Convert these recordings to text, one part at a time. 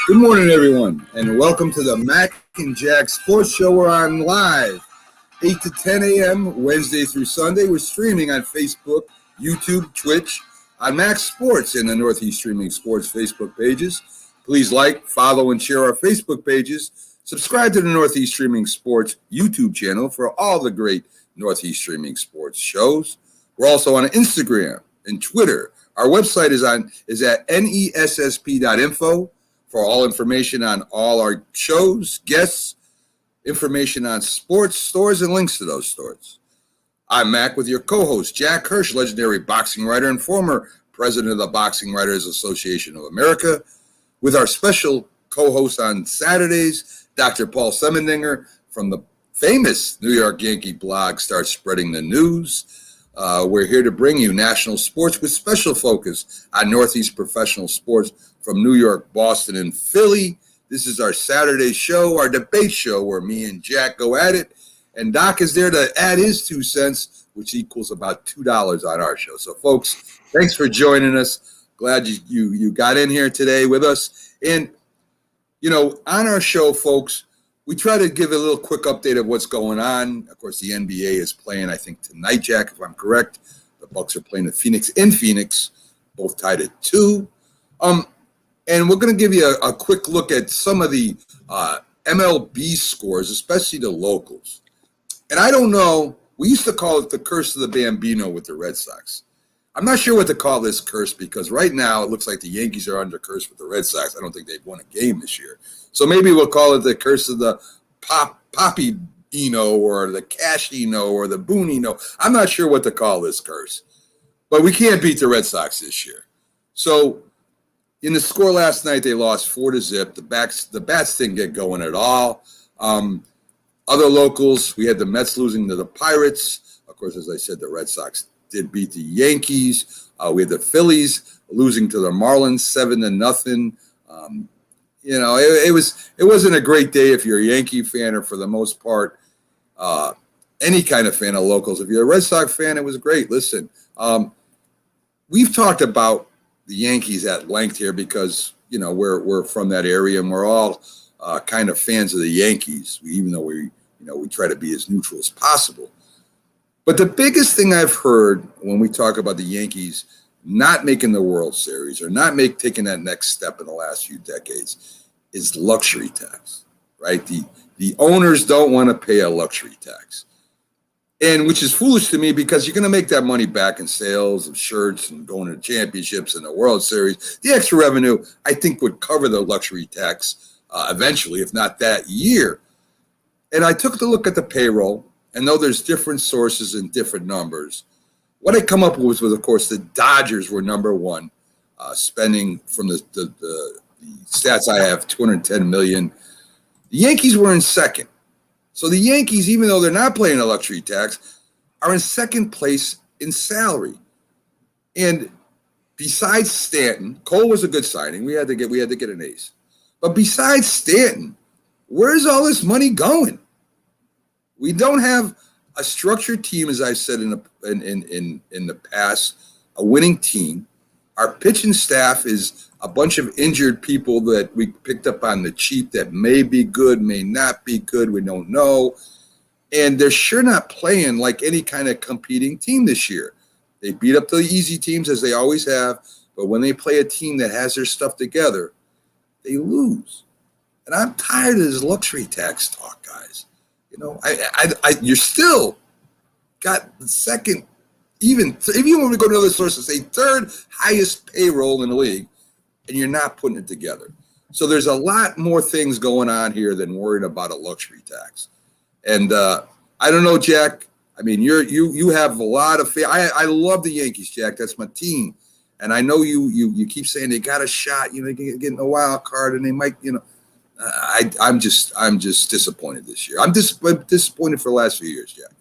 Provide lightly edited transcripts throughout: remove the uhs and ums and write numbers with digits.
Good morning, everyone, and welcome to the Mac and Jack Sports Show. We're on live 8 to 10 a.m. Wednesday through Sunday. We're streaming on Facebook, YouTube, Twitch, on Mac Sports and the Northeast Streaming Sports Facebook pages. Please like, follow, and share our Facebook pages. Subscribe to the Northeast Streaming Sports YouTube channel for all the great Northeast Streaming Sports shows. We're also on Instagram and Twitter. Our website is at nessp.info for all information on all our shows, guests, information on sports stores, and links to those stores. I'm Mac with your co-host, Jack Hirsch, legendary boxing writer and former president of the Boxing Writers Association of America, with our special co-host on Saturdays, Dr. Paul Semendinger from the famous New York Yankee blog, Start Spreading the News. We're here to bring you national sports with special focus on Northeast professional sports from New York, Boston, and Philly. This is our Saturday show, our debate show, where me and Jack go at it. And Doc is there to add his 2 cents, which equals about $2 on our show. So, folks, thanks for joining us. Glad you got in here today with us. And, on our show, folks, we try to give a little quick update of what's going on. Of course, the NBA is playing, I think, tonight, Jack, if I'm correct. The Bucks are playing the Phoenix in Phoenix, both tied at 2. And we're going to give you a quick look at some of the MLB scores, especially the locals. And I don't know, we used to call it the curse of the Bambino with the Red Sox. I'm not sure what to call this curse because right now it looks like the Yankees are under curse with the Red Sox. I don't think they've won a game this year. So maybe we'll call it the curse of the Poppy-ino or the Cash-ino or the Boone-ino. I'm not sure what to call this curse. But we can't beat the Red Sox this year. So in the score last night, they lost 4-0. The bats didn't get going at all. Other locals, we had the Mets losing to the Pirates. Of course, as I said, the Red Sox did beat the Yankees. We had the Phillies losing to the Marlins 7-0. It wasn't a great day if you're a Yankee fan, or for the most part, any kind of fan of locals. If you're a Red Sox fan, it was great. Listen, we've talked about the Yankees at length here because, we're from that area and we're all kind of fans of the Yankees, even though we try to be as neutral as possible. But the biggest thing I've heard when we talk about the Yankees not making the World Series or not taking that next step in the last few decades is luxury tax, right? The owners don't want to pay a luxury tax. And which is foolish to me because you're going to make that money back in sales of shirts and going to championships and the World Series. The extra revenue, I think, would cover the luxury tax eventually, if not that year. And I took a look at the payroll, and though there's different sources and different numbers, what I come up with was, of course, the Dodgers were number one, spending from the stats I have, $210 million. The Yankees were in second. So the Yankees, even though they're not paying a luxury tax, are in second place in salary. And besides Stanton, Cole was a good signing. We had to get an ace. But besides Stanton, where's all this money going? We don't have a structured team, as I said in the past, a winning team. Our pitching staff is a bunch of injured people that we picked up on the cheap that may be good, may not be good. We don't know. And they're sure not playing like any kind of competing team this year. They beat up the easy teams as they always have. But when they play a team that has their stuff together, they lose. And I'm tired of this luxury tax talk, guys. You're still got the second, even if you want to go to other sources, say third highest payroll in the league, and you're not putting it together. So there's a lot more things going on here than worrying about a luxury tax. And I don't know, Jack. I mean, you have a lot of faith. I love the Yankees, Jack. That's my team. And I know you keep saying they got a shot, getting a wild card, and they might, I'm just disappointed this year. I'm disappointed for the last few years, Jack.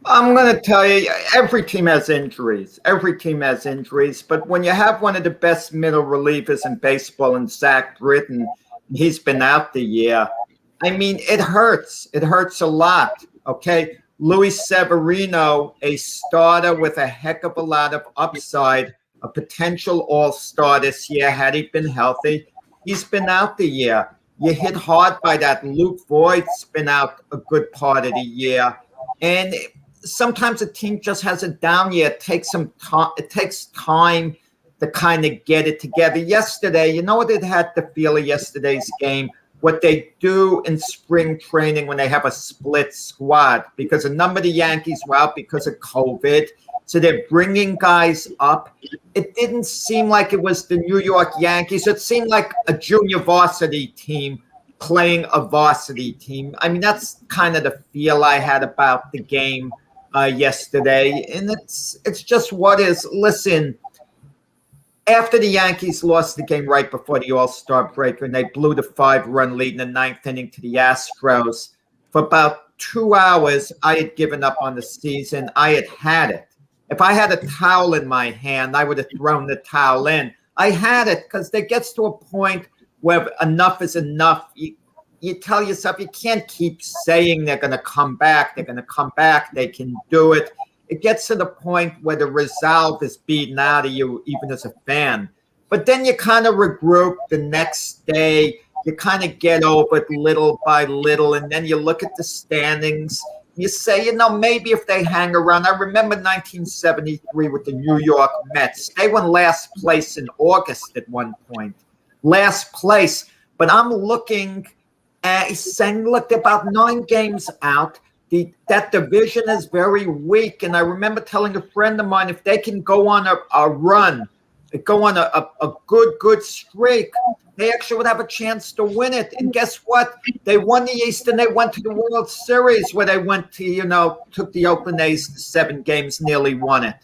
I'm going to tell you, every team has injuries. But when you have one of the best middle relievers in baseball in Zach Britton, he's been out the year. I mean, it hurts. It hurts a lot, okay? Luis Severino, a starter with a heck of a lot of upside, a potential all-star this year had he been healthy. He's been out the year. You hit hard by that. Luke Voigt's been out a good part of the year. And sometimes a team just has a down year. It takes some time. It takes time to kind of get it together. Yesterday, you know what it had to feel of yesterday's game? What they do in spring training when they have a split squad, because a number of the Yankees were out because of COVID. So they're bringing guys up. It didn't seem like it was the New York Yankees. It seemed like a junior varsity team playing a varsity team. I mean, that's kind of the feel I had about the game yesterday. And it's just what is. Listen, after the Yankees lost the game right before the All-Star break, and they blew the 5-run lead in the ninth inning to the Astros, for about 2 hours, I had given up on the season. I had it. If I had a towel in my hand, I would have thrown the towel in. I had it because it gets to a point where enough is enough. You tell yourself you can't keep saying they're going to come back. They're going to come back. They can do it. It gets to the point where the resolve is beaten out of you, even as a fan. But then you kind of regroup the next day. You kind of get over it little by little. And then you look at the standings. You say, maybe if they hang around. I remember 1973 with the New York Mets. They won last place in August at one point. Last place. But I'm looking at saying, look, they're about 9 games out. That division is very weak. And I remember telling a friend of mine, if they can go on a run, go on a good streak, they actually would have a chance to win it. And guess what? They won the East and they went to the World Series where they went to, took the Oakland A's to 7 games, nearly won it.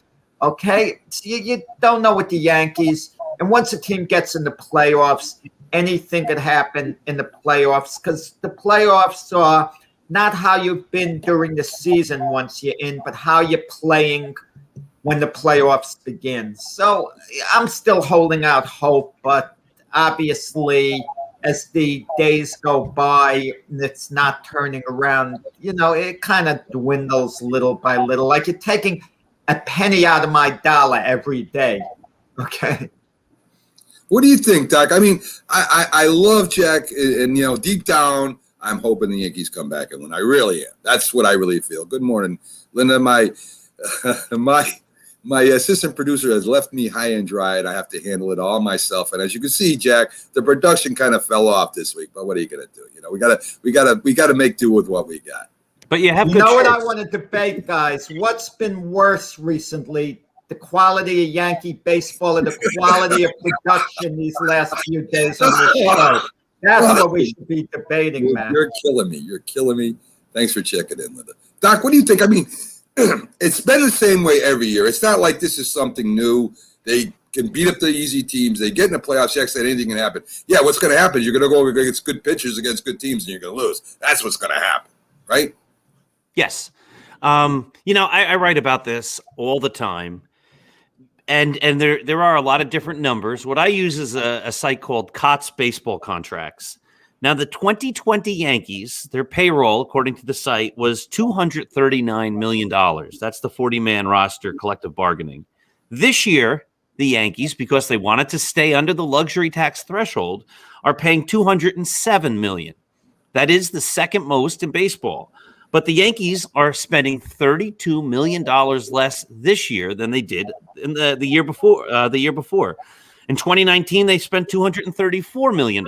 Okay? So you don't know with the Yankees. And once a team gets in the playoffs, anything could happen in the playoffs, because the playoffs are not how you've been during the season once you're in, but how you're playing when the playoffs begin. So I'm still holding out hope, but obviously as the days go by and it's not turning around, it kind of dwindles little by little, like you're taking a penny out of my dollar every day. Okay. What do you think, Doc? I mean, I love Jack, and deep down, I'm hoping the Yankees come back and win. I really am. That's what I really feel. Good morning, Linda. My assistant producer has left me high and dry, and I have to handle it all myself. And as you can see, Jack, the production kind of fell off this week. But what are you going to do? We gotta make do with what we got. But you have good what I want to debate, guys? What's been worse recently? The quality of Yankee baseball or the quality of production these last few days on this show? That's what we should be debating, man. You're killing me. Thanks for checking in, Linda. Doc, what do you think? I mean, it's been the same way every year. It's not like this is something new. They can beat up the easy teams. They get in the playoffs. Jack said anything can happen. Yeah, what's going to happen? You're going to go against good pitchers against good teams, and you're going to lose. That's what's going to happen, right? Yes. I write about this all the time. And there are a lot of different numbers. What I use is a site called COTS Baseball Contracts. Now, the 2020 Yankees, their payroll, according to the site, was $239 million. That's the 40-man roster collective bargaining. This year, the Yankees, because they wanted to stay under the luxury tax threshold, are paying $207 million. That is the second most in baseball. But the Yankees are spending $32 million less this year than they did in the year before. In 2019, they spent $234 million.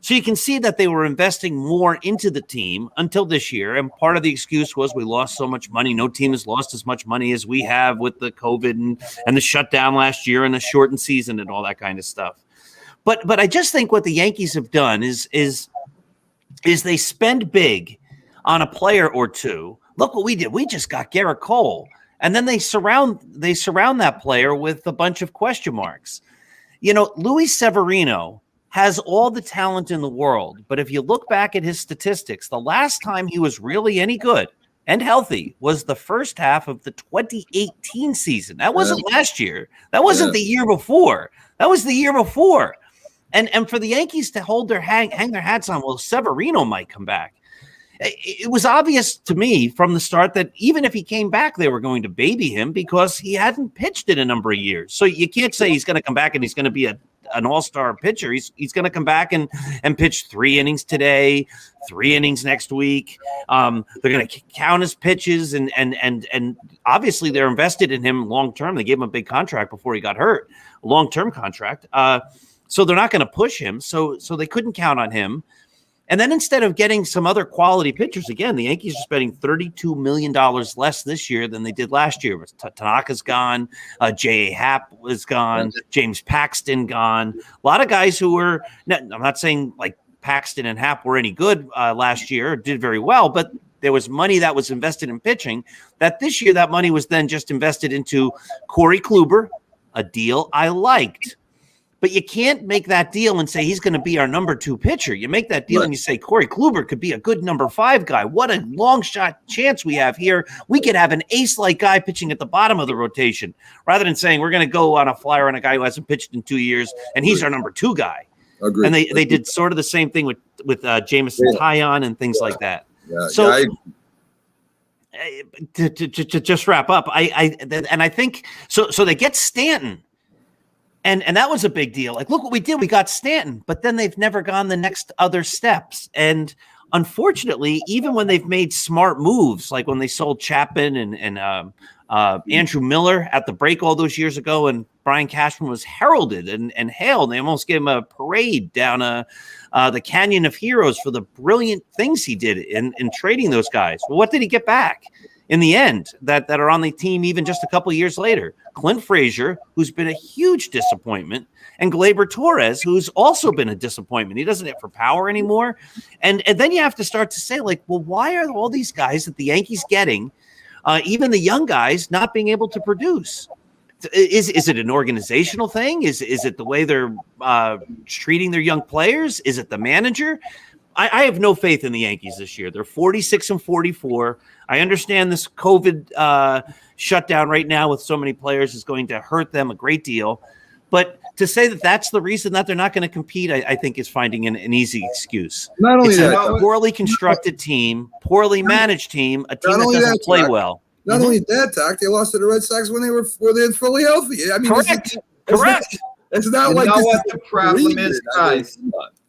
So you can see that they were investing more into the team until this year. And part of the excuse was we lost so much money. No team has lost as much money as we have with the COVID and the shutdown last year and the shortened season and all that kind of stuff. But I just think what the Yankees have done is they spend big on a player or two. Look what we did. We just got Garrett Cole. And then they surround that player with a bunch of question marks. Luis Severino has all the talent in the world. But if you look back at his statistics, the last time he was really any good and healthy was the first half of the 2018 season. That wasn't last year. That wasn't the year before. That was the year before. And for the Yankees to hang their hats on, well, Severino might come back. it was obvious to me from the start that even if he came back, they were going to baby him because he hadn't pitched in a number of years. So you can't say he's going to come back and he's going to be an all-star pitcher. He's going to come back and pitch 3 innings today, 3 innings next week. They're going to count his pitches and obviously they're invested in him long-term. They gave him a big contract before he got hurt, a long-term contract. So they're not going to push him. So they couldn't count on him. And then instead of getting some other quality pitchers, again, the Yankees are spending $32 million less this year than they did last year. Tanaka's gone. J.A. Happ was gone. James Paxton gone. A lot of guys who were – I'm not saying like Paxton and Happ were any good last year, did very well, but there was money that was invested in pitching that this year that money was then just invested into Corey Kluber, a deal I liked. But you can't make that deal and say he's going to be our number 2 pitcher. You make that deal and you say Corey Kluber could be a good number 5 guy. What a long shot chance we have here. We could have an ace-like guy pitching at the bottom of the rotation rather than saying we're going to go on a flyer on a guy who hasn't pitched in 2 years and he's our number 2 guy. Agreed. And they did sort of the same thing with Jameson Taillon and things like that. Yeah. So to just wrap up, I think so they get Stanton. And that was a big deal. Like, look what we did. We got Stanton, but then they've never gone the next other steps. And unfortunately, even when they've made smart moves, like when they sold Chapman and Andrew Miller at the break all those years ago, and Brian Cashman was heralded and hailed. They almost gave him a parade down the Canyon of Heroes for the brilliant things he did in trading those guys. Well, what did he get back in the end that are on the team even just a couple of years later? Clint Frazier, who's been a huge disappointment, and Gleyber Torres, who's also been a disappointment. He doesn't hit for power anymore. And then you have to start to say, like, well, why are all these guys that the Yankees getting, even the young guys, not being able to produce? Is it an organizational thing? Is it the way they're treating their young players? Is it the manager? I have no faith in the Yankees this year. They're 46-44. I understand this COVID shutdown right now with so many players is going to hurt them a great deal. But to say that that's the reason that they're not going to compete, I think is finding an easy excuse. Not only it's that, a poorly constructed team, poorly managed team, a team that doesn't play well. Not only that, Doc, they lost to the Red Sox when they're fully healthy. I mean, correct. It's not you like know this what the problem is, guys.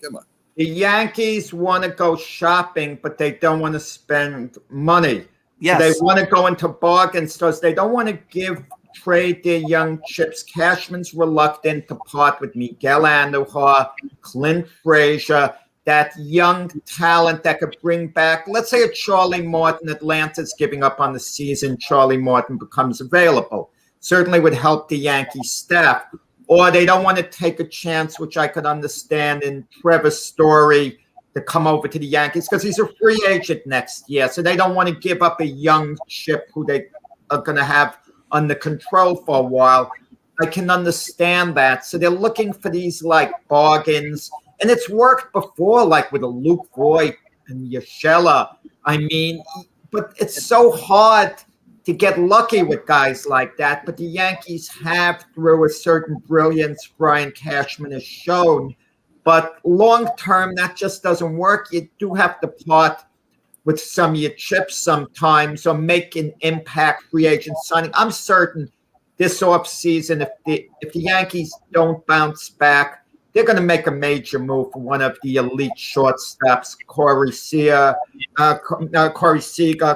Come on. The Yankees want to go shopping, but they don't want to spend money. Yes. So they want to go into bargain stores. They don't want to trade their young chips. Cashman's reluctant to part with Miguel Andujar, Clint Frazier, that young talent that could bring back, let's say, a Charlie Morton. Atlanta's giving up on the season. Charlie Morton becomes available. Certainly would help the Yankee staff. Or they don't want to take a chance, which I could understand, in Trevor Story to come over to the Yankees because he's a free agent next year. So they don't want to give up a young chip who they are going to have under control for a while. I can understand that. So they're looking for these like bargains. And it's worked before, like with a Luke Voigt and Urshela. I mean, but it's so hard to get lucky with guys like that. But the Yankees have, through a certain brilliance Brian Cashman has shown. But long-term, that just doesn't work. You do have to part with some of your chips sometimes or make an impact free agent signing. I'm certain this offseason, if the Yankees don't bounce back, they're going to make a major move for one of the elite shortstops, Corey Seager,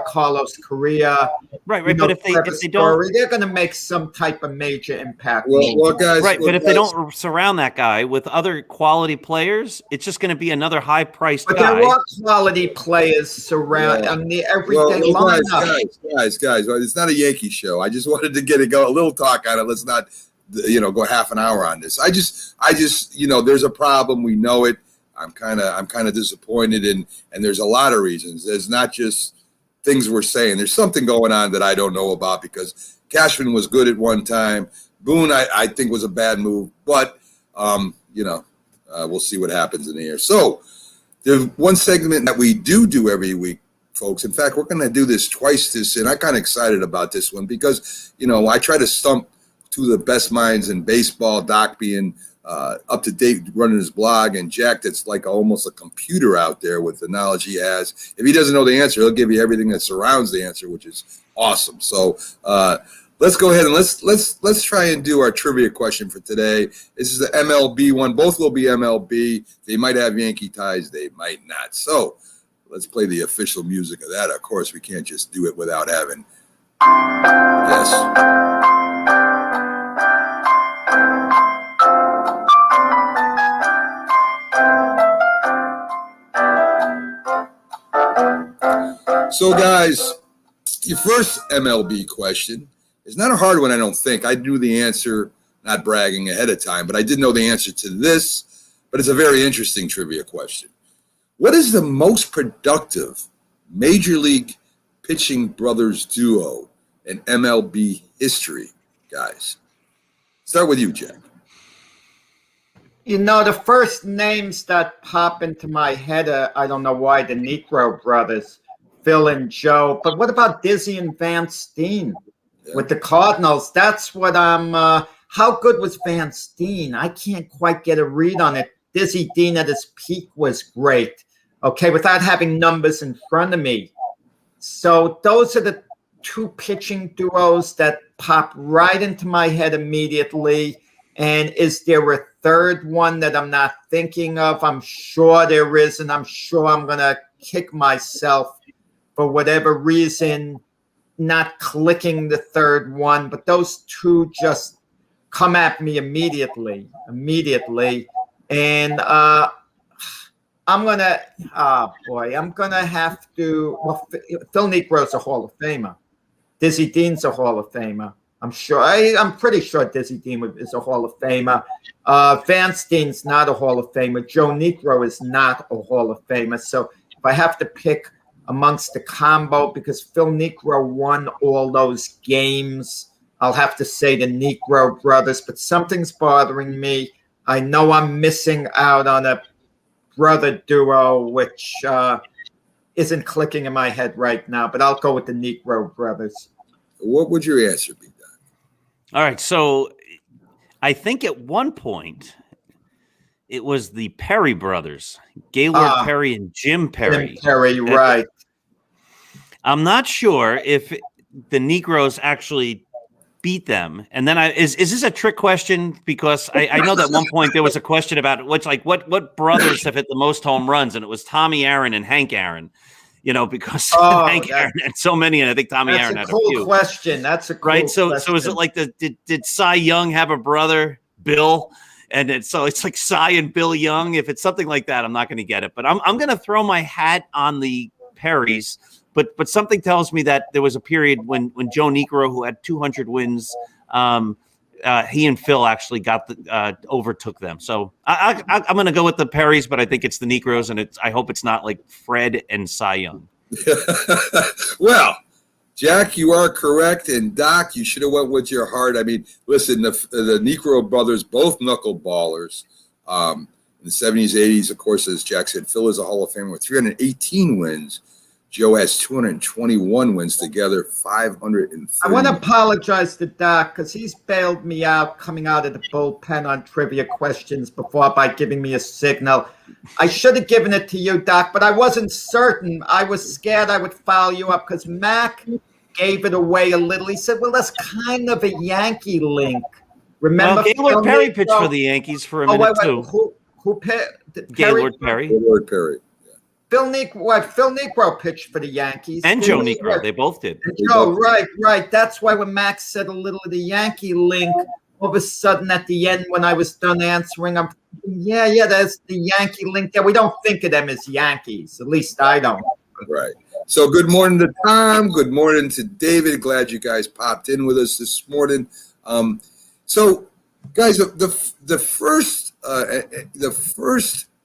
Carlos Correa. Right. But if they don't, they're going to make some type of major impact. Well, guys, but if they don't surround that guy with other quality players, it's just going to get another high-priced guy. But there are quality players surround on the everyday lineup. Guys, it's not a Yankee show. I just wanted to go a little talk on it. Let's not go half an hour on this. I just there's a problem. We know it. I'm kind of disappointed, and there's a lot of reasons. There's not just things we're saying. There's something going on that I don't know about because Cashman was good at one time. Boone, I think, was a bad move, but we'll see what happens in the year. So there's one segment that we do every week, folks. In fact, we're going to do this twice this, and I'm kind of excited about this one because I try to stump two of the best minds in baseball, Doc being up to date running his blog, and Jack that's like almost a computer out there with the knowledge he has. If he doesn't know the answer, he'll give you everything that surrounds the answer, which is awesome. So let's go ahead and let's try and do our trivia question for today. This is the MLB one. Both will be MLB. They might have Yankee ties, they might not. So let's play the official music of that. Of course, we can't just do it without having yes. So, guys, your first MLB question is not a hard one, I don't think. I knew the answer, not bragging ahead of time, but I did know the answer to this, but it's a very interesting trivia question. What is the most productive Major League pitching brothers duo in MLB history, guys? Start with you, Jack. You know, the first names that pop into my head are, I don't know why, the Negro brothers, Phil and Joe. But what about Dizzy and Van Steen with the Cardinals? That's what I'm how good was Van Steen? I can't quite get a read on it. Dizzy Dean at his peak was great. Okay, without having numbers in front of me. So those are the two pitching duos that pop right into my head immediately. And is there a third one that I'm not thinking of? I'm sure there is, and I'm sure I'm going to kick myself for whatever reason, not clicking the third one. But those two just come at me immediately. And I'm going to, I'm going to have to, well, Phil Negro's a Hall of Famer. Dizzy Dean's a Hall of Famer. I'm pretty sure Dizzy Dean is a Hall of Famer. Van Steen's not a Hall of Famer. Joe Negro is not a Hall of Famer. So if I have to pick amongst the combo, because Phil Negro won all those games, I'll have to say the Negro brothers. But something's bothering me. I know I'm missing out on a brother duo, which isn't clicking in my head right now. But I'll go with the Negro brothers. What would your answer be? All right, so I think at one point it was the Perry brothers, Gaylord Perry and Jim Perry. Jim Perry, right. I'm not sure if the Negroes actually beat them. And then is this a trick question? Because I know that at one point there was a question about what brothers have hit the most home runs, and it was Tommy Aaron and Hank Aaron. You know, because Hank Aaron had so many, and I think Tommy Aaron had a few. Question. That's a cool right. So question. So is it like did Cy Young have a brother, Bill? And it's like Cy and Bill Young. If it's something like that, I'm not going to get it. But I'm going to throw my hat on the Perrys. But something tells me that there was a period when Joe Negro, who had 200 wins, he and Phil actually overtook them. So I'm going to go with the Perrys, but I think it's the Negroes, and I hope it's not like Fred and Cy Young. Well, Jack, you are correct, and Doc, you should have went with your heart. I mean, listen, the Negro brothers, both knuckleballers. In the 70s, 80s, of course, as Jack said, Phil is a Hall of Famer with 318 wins. Joe has 221 wins together, 530. I want to apologize to Doc because he's bailed me out coming out of the bullpen on trivia questions before by giving me a signal. I should have given it to you, Doc, but I wasn't certain. I was scared I would foul you up because Mac gave it away a little. He said, well, that's kind of a Yankee link. Remember, Gaylord Perry pitched for the Yankees for a minute, too. Who pitched? Gaylord Perry. Gaylord Perry. Phil Negro pitched for the Yankees. And Joe Negro. They both did. Joe, right. That's why when Max said a little of the Yankee link, all of a sudden at the end when I was done answering, I'm thinking, yeah, that's the Yankee link there. We don't think of them as Yankees. At least I don't. Right. So good morning to Tom. Good morning to David. Glad you guys popped in with us this morning. So, guys, the first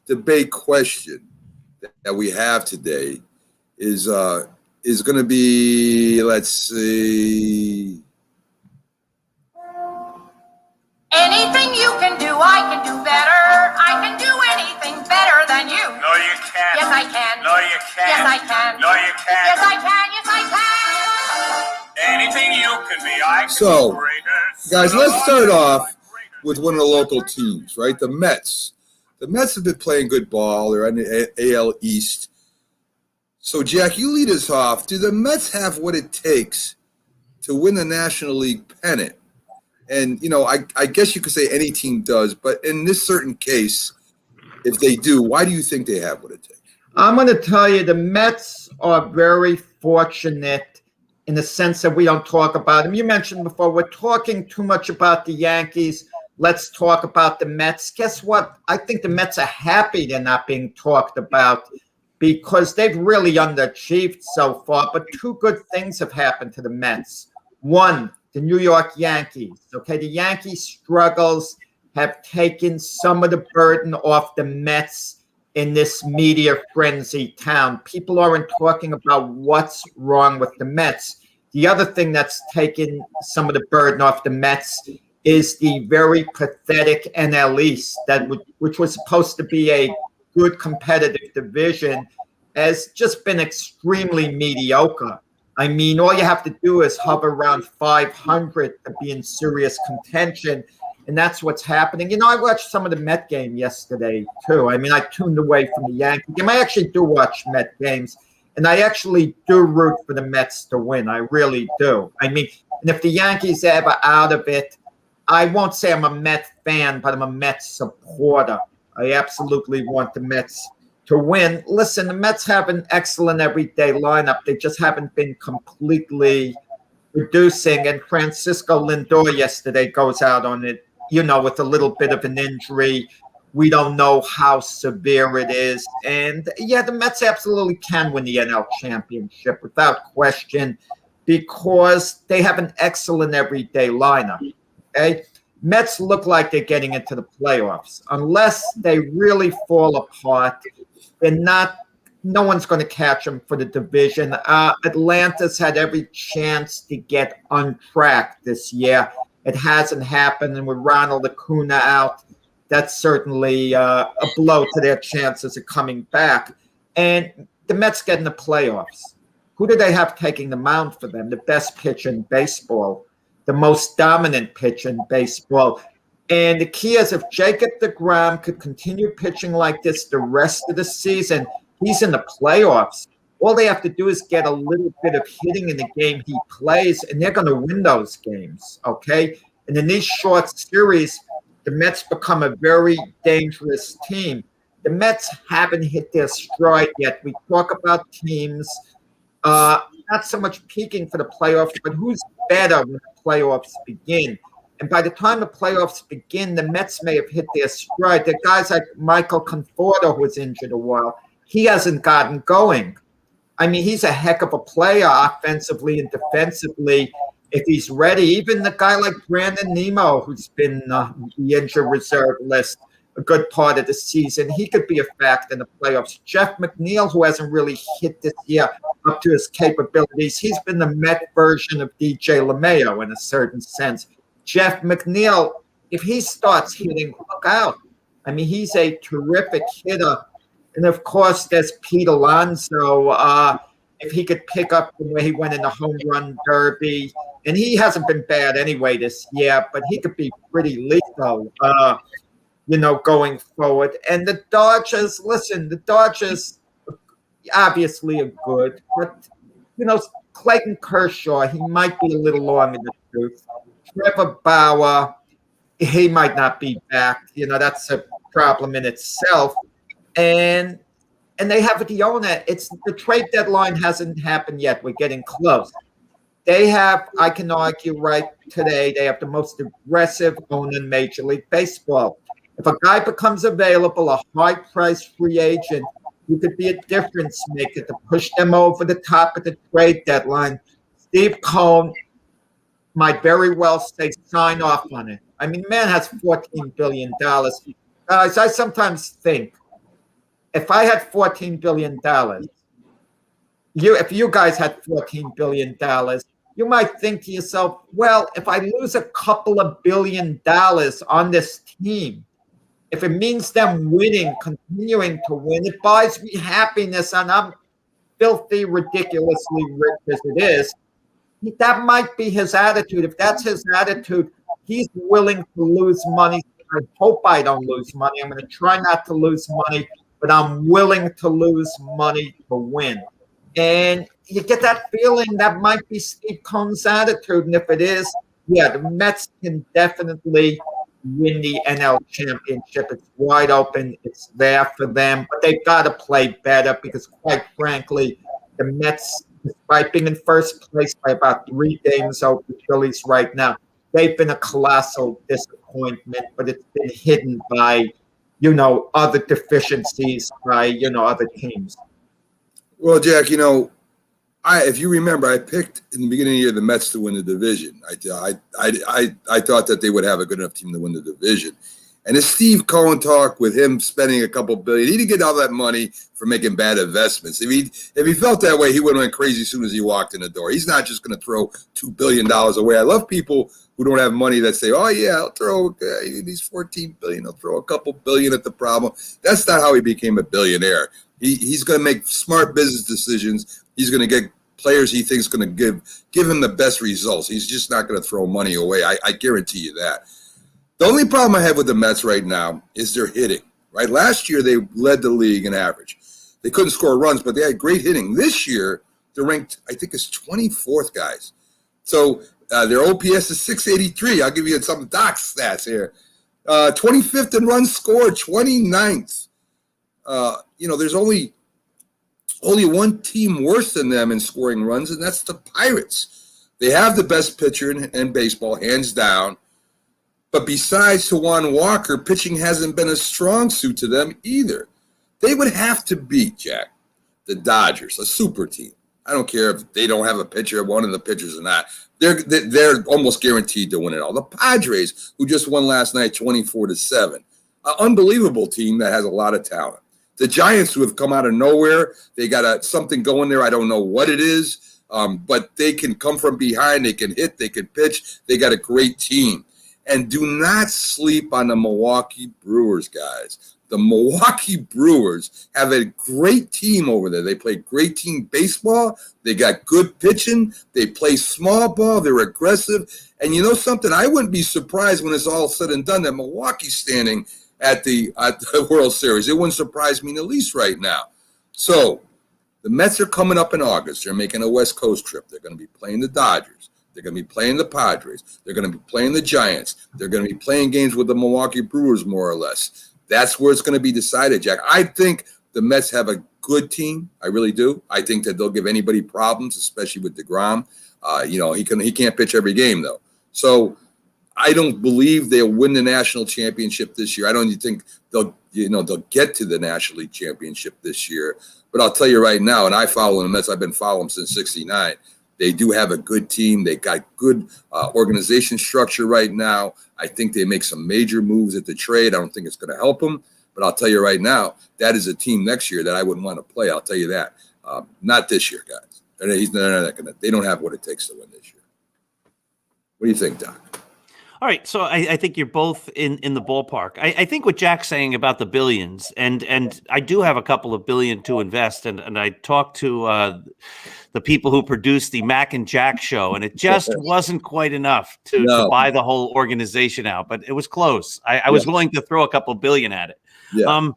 debate question that we have today is going to be, let's see. Anything you can do, I can do better. I can do anything better than you. No, you can't. Yes, I can. No, you can't. Yes, I can. No, you can't. Yes, I can. Yes, I can. Anything you can be, I can So, be greater. guys, let's start off with one of the local teams, right? The Mets. The Mets have been playing good ball. They're on the AL East. So, Jack, you lead us off. Do the Mets have what it takes to win the National League pennant? And, I guess you could say any team does, but in this certain case, if they do, why do you think they have what it takes? I'm going to tell you the Mets are very fortunate in the sense that we don't talk about them. You mentioned before, we're talking too much about the Yankees. Let's talk about the Mets. Guess what? I think the Mets are happy they're not being talked about because they've really underachieved so far. But two good things have happened to the Mets. One, the New York Yankees. Okay, the Yankees' struggles have taken some of the burden off the Mets in this media frenzy town. People aren't talking about what's wrong with the Mets. The other thing that's taken some of the burden off the Mets is the very pathetic NL East, which was supposed to be a good competitive division, has just been extremely mediocre. I mean, all you have to do is hover around 500 to be in serious contention, and that's what's happening. I watched some of the Met game yesterday, too. I mean, I tuned away from the Yankee game. I actually do watch Met games, and I actually do root for the Mets to win. I really do. I mean, and if the Yankees are ever out of it, I won't say I'm a Met fan, but I'm a Mets supporter. I absolutely want the Mets to win. Listen, the Mets have an excellent everyday lineup. They just haven't been completely producing. And Francisco Lindor yesterday goes out on it, with a little bit of an injury. We don't know how severe it is. And yeah, the Mets absolutely can win the NL championship without question because they have an excellent everyday lineup. Okay? Mets look like they're getting into the playoffs. Unless they really fall apart, no one's going to catch them for the division. Atlanta's had every chance to get on track this year. It hasn't happened, and with Ronald Acuna out, that's certainly a blow to their chances of coming back. And the Mets get in the playoffs. Who do they have taking the mound for them? The best pitcher in baseball, the most dominant pitcher in baseball. And the key is if Jacob deGrom could continue pitching like this the rest of the season, he's in the playoffs. All they have to do is get a little bit of hitting in the game he plays, and they're going to win those games, okay? And in these short series, the Mets become a very dangerous team. The Mets haven't hit their stride yet. We talk about teams not so much peaking for the playoffs, but who's better when the playoffs begin. And by the time the playoffs begin, the Mets may have hit their stride. There are guys like Michael Conforto, who was injured a while. He hasn't gotten going. I mean, he's a heck of a player offensively and defensively if he's ready. Even the guy like Brandon Nimmo, who's been the injured reserve list a good part of the season, he could be a factor in the playoffs. Jeff McNeil, who hasn't really hit this year up to his capabilities, he's been the Met version of DJ LeMayo in a certain sense. Jeff McNeil, if he starts hitting, look out. I mean, he's a terrific hitter. And, of course, there's Pete Alonso. If he could pick up the way he went in the home run derby. And he hasn't been bad anyway this year, but he could be pretty lethal, going forward. And the Dodgers, the Dodgers obviously are good. But, Clayton Kershaw, he might be a little long in the tooth. Trevor Bauer, he might not be back. That's a problem in itself. And they have the owner. It's the trade deadline hasn't happened yet. We're getting close. They have, I can argue right today, they have the most aggressive owner in Major League Baseball. If a guy becomes available, a high-priced free agent, who could be a difference maker to push them over the top of the trade deadline, Steve Cohen might very well say sign off on it. I mean, the man has $14 billion. Guys, I sometimes think, if I had $14 billion, if you guys had $14 billion, you might think to yourself, well, if I lose a couple of $1 billion on this team, if it means them winning, continuing to win, it buys me happiness, and I'm filthy, ridiculously rich as it is. That might be his attitude. If that's his attitude, he's willing to lose money. I hope I don't lose money. I'm going to try not to lose money, but I'm willing to lose money to win. And you get that feeling that might be Steve Cohen's attitude. And if it is, yeah, the Mets can definitely win the NL championship. It's wide open. It's there for them. But they've got to play better because, quite frankly, the Mets, despite being in first place by about 3 games over the Phillies right now, they've been a colossal disappointment, but it's been hidden by, other deficiencies by, other teams. Well, Jack, if you remember, I picked in the beginning of the year the Mets to win the division. I thought that they would have a good enough team to win the division. And as Steve Cohen talked with him spending a couple billion, he didn't get all that money for making bad investments. If he felt that way, he would have went crazy as soon as he walked in the door. He's not just going to throw $2 billion away. I love people who don't have money that say, oh, yeah, I'll throw these $14 billion. I'll throw a couple billion at the problem. That's not how he became a billionaire. He's going to make smart business decisions. He's going to get players he thinks going to give him the best results. He's just not going to throw money away. I guarantee you that. The only problem I have with the Mets right now is their hitting. Right, last year they led the league in average. They couldn't score runs, but they had great hitting. This year they're ranked, I think, as 24th, guys. So their OPS is 683. I'll give you some doc stats here. 25th in runs scored, 29th. There's only one team worse than them in scoring runs, and that's the Pirates. They have the best pitcher in baseball, hands down. But besides Juan Walker, pitching hasn't been a strong suit to them either. They would have to beat, Jack, the Dodgers, a super team. I don't care if they don't have a pitcher, one of the pitchers or not. They're almost guaranteed to win it all. The Padres, who just won last night 24-7, an unbelievable team that has a lot of talent. The Giants, who have come out of nowhere, they got something going there. I don't know what it is, but they can come from behind. They can hit. They can pitch. They got a great team. And do not sleep on the Milwaukee Brewers, guys. The Milwaukee Brewers have a great team over there. They play great team baseball. They got good pitching. They play small ball. They're aggressive. And you know something? I wouldn't be surprised when it's all said and done that Milwaukee's standing at the World Series. It wouldn't surprise me in the least right now. So the Mets are coming up in August. They're making a West Coast trip. They're going to be playing the Dodgers. They're going to be playing the Padres. They're going to be playing the Giants. They're going to be playing games with the Milwaukee Brewers, more or less. That's where it's going to be decided, Jack. I think the Mets have a good team. I really do. I think that they'll give anybody problems, especially with DeGrom. He can't pitch every game, though. So I don't believe they'll win the national championship this year. I don't think they'll get to the National League championship this year. But I'll tell you right now, and I follow the Mets. I've been following them since '69. They do have a good team. They got good organization structure right now. I think they make some major moves at the trade. I don't think it's going to help them. But I'll tell you right now, that is a team next year that I wouldn't want to play. I'll tell you that. Not this year, guys. They don't have what it takes to win this year. What do you think, Doc? All right, so I think you're both in the ballpark. I think what Jack's saying about the billions, and I do have a couple of billion to invest, and I talked to the people who produced the Mac and Jack show, and it just wasn't quite enough to buy the whole organization out, but it was close. I was willing to throw a couple billion at it. Yeah.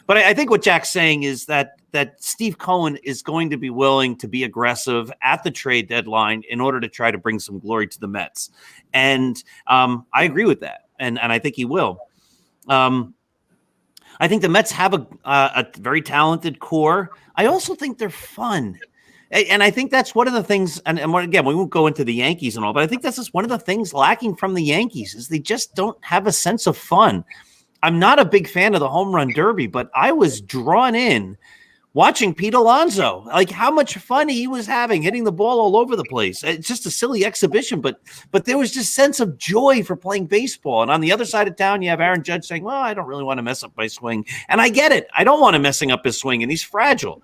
But I think what Jack's saying is that Steve Cohen is going to be willing to be aggressive at the trade deadline in order to try to bring some glory to the Mets. And I agree with that. And I think he will. I think the Mets have a very talented core. I also think they're fun. And I think that's one of the things, and again, we won't go into the Yankees and all, but I think that's just one of the things lacking from the Yankees is they just don't have a sense of fun. I'm not a big fan of the home run derby, but I was drawn in watching Pete Alonso, like how much fun he was having, hitting the ball all over the place. It's just a silly exhibition, but there was just sense of joy for playing baseball. And on the other side of town, you have Aaron Judge saying, well, I don't really want to mess up my swing. And I get it. I don't want him messing up his swing, and he's fragile.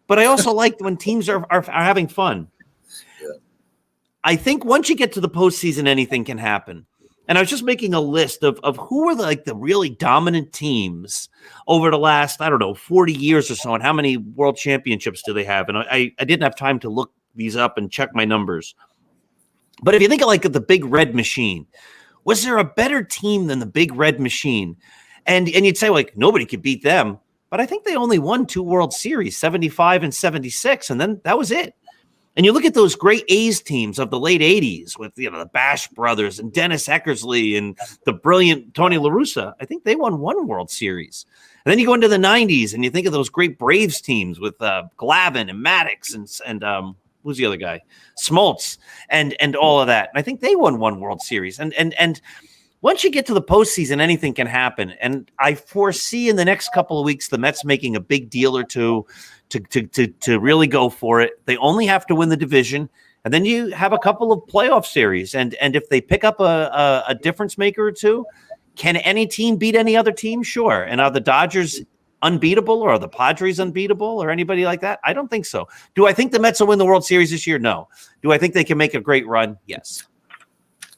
But I also like when teams are having fun. Yeah. I think once you get to the postseason, anything can happen. And I was just making a list of who are the really dominant teams over the last, 40 years or so, and how many world championships do they have? And I didn't have time to look these up and check my numbers. But if you think of the big red machine, Was there a better team than the Big Red Machine? And you'd say, like, nobody could beat them. But I think they only won 2 World Series, 75 and 76, and then that was it. And you look at those great A's teams of the late 80s with, the Bash brothers and Dennis Eckersley and the brilliant Tony La Russa. I think they won 1 World Series. And then you go into the 90s and you think of those great Braves teams with Glavine and Maddox and who's the other guy? Smoltz and all of that. And I think they won 1 World Series. And once you get to the postseason, anything can happen. And I foresee in the next couple of weeks the Mets making a big deal or two to really go for it. They only have to win the division, and then you have a couple of playoff series. And if they pick up a difference maker or two, can any team beat any other team? Sure. And are the Dodgers unbeatable, or are the Padres unbeatable, or anybody like that? I don't think so. Do I think the Mets will win the World Series this year? No. Do I think they can make a great run? Yes.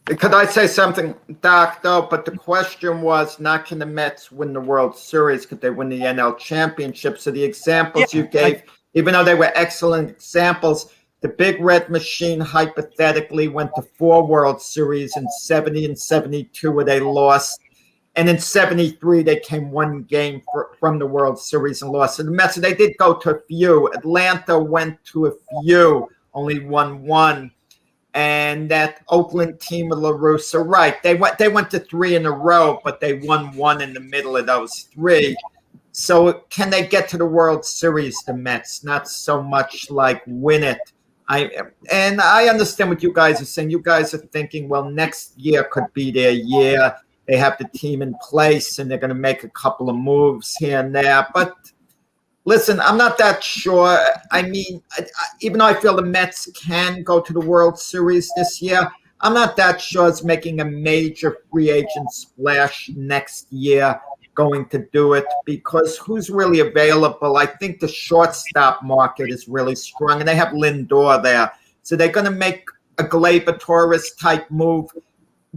Could I say something, Doc, though? But the question was not can the Mets win the World Series, could they win the NL Championship? So the examples you gave, even though they were excellent examples, the Big Red Machine hypothetically went to 4 World Series in 70 and 72 where they lost. And in 73, they came 1 game from the World Series and lost. So the Mets, they did go to a few. Atlanta went to a few, only won 1. And that Oakland team of La Russa, right? They went to 3 in a row, but they won 1 in the middle of those 3. So can they get to the World Series? The Mets, not so much like win it. I understand what you guys are saying. You guys are thinking, well, next year could be their year. They have the team in place, and they're going to make a couple of moves here and there. But listen, I'm not that sure. I mean, even though I feel the Mets can go to the World Series this year, I'm not that sure it's making a major free agent splash next year going to do it, because who's really available? I think the shortstop market is really strong, and they have Lindor there. So they're going to make a Gleyber Torres type move,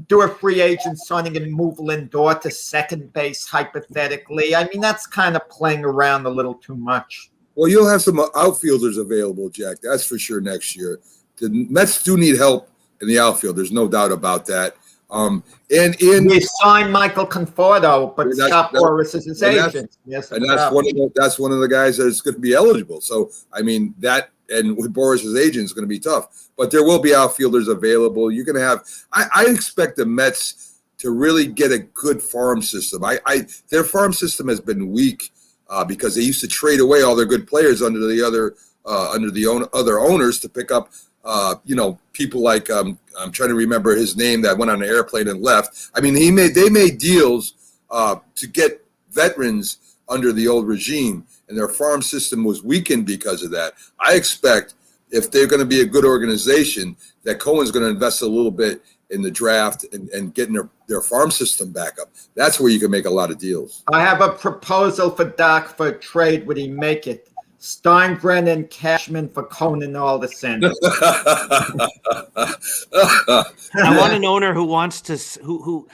do a free agent signing and move Lindor to second base, hypothetically. I mean, that's kind of playing around a little too much. Well, you'll have some outfielders available, Jack. That's for sure next year. The Mets do need help in the outfield. There's no doubt about that. We signed Michael Conforto, but Scott Boras is his agent. Yes, and that's one of the guys that's going to be eligible. So, I mean, that and with Boras' agent is going to be tough. But there will be outfielders available. You're going to have – I expect the Mets to really get a good farm system. Their farm system has been weak because they used to trade away all their good players under the other owners to pick up people like I'm trying to remember his name that went on an airplane and left. I mean, they made deals to get veterans under the old regime, and their farm system was weakened because of that. I expect if they're going to be a good organization, that Cohen's going to invest a little bit in the draft and getting their farm system back up. That's where you can make a lot of deals. I have a proposal for Doc for a trade. Would he make it? Steinbrenner and Cashman for Cohen all the Sanders. I want an owner who wants to who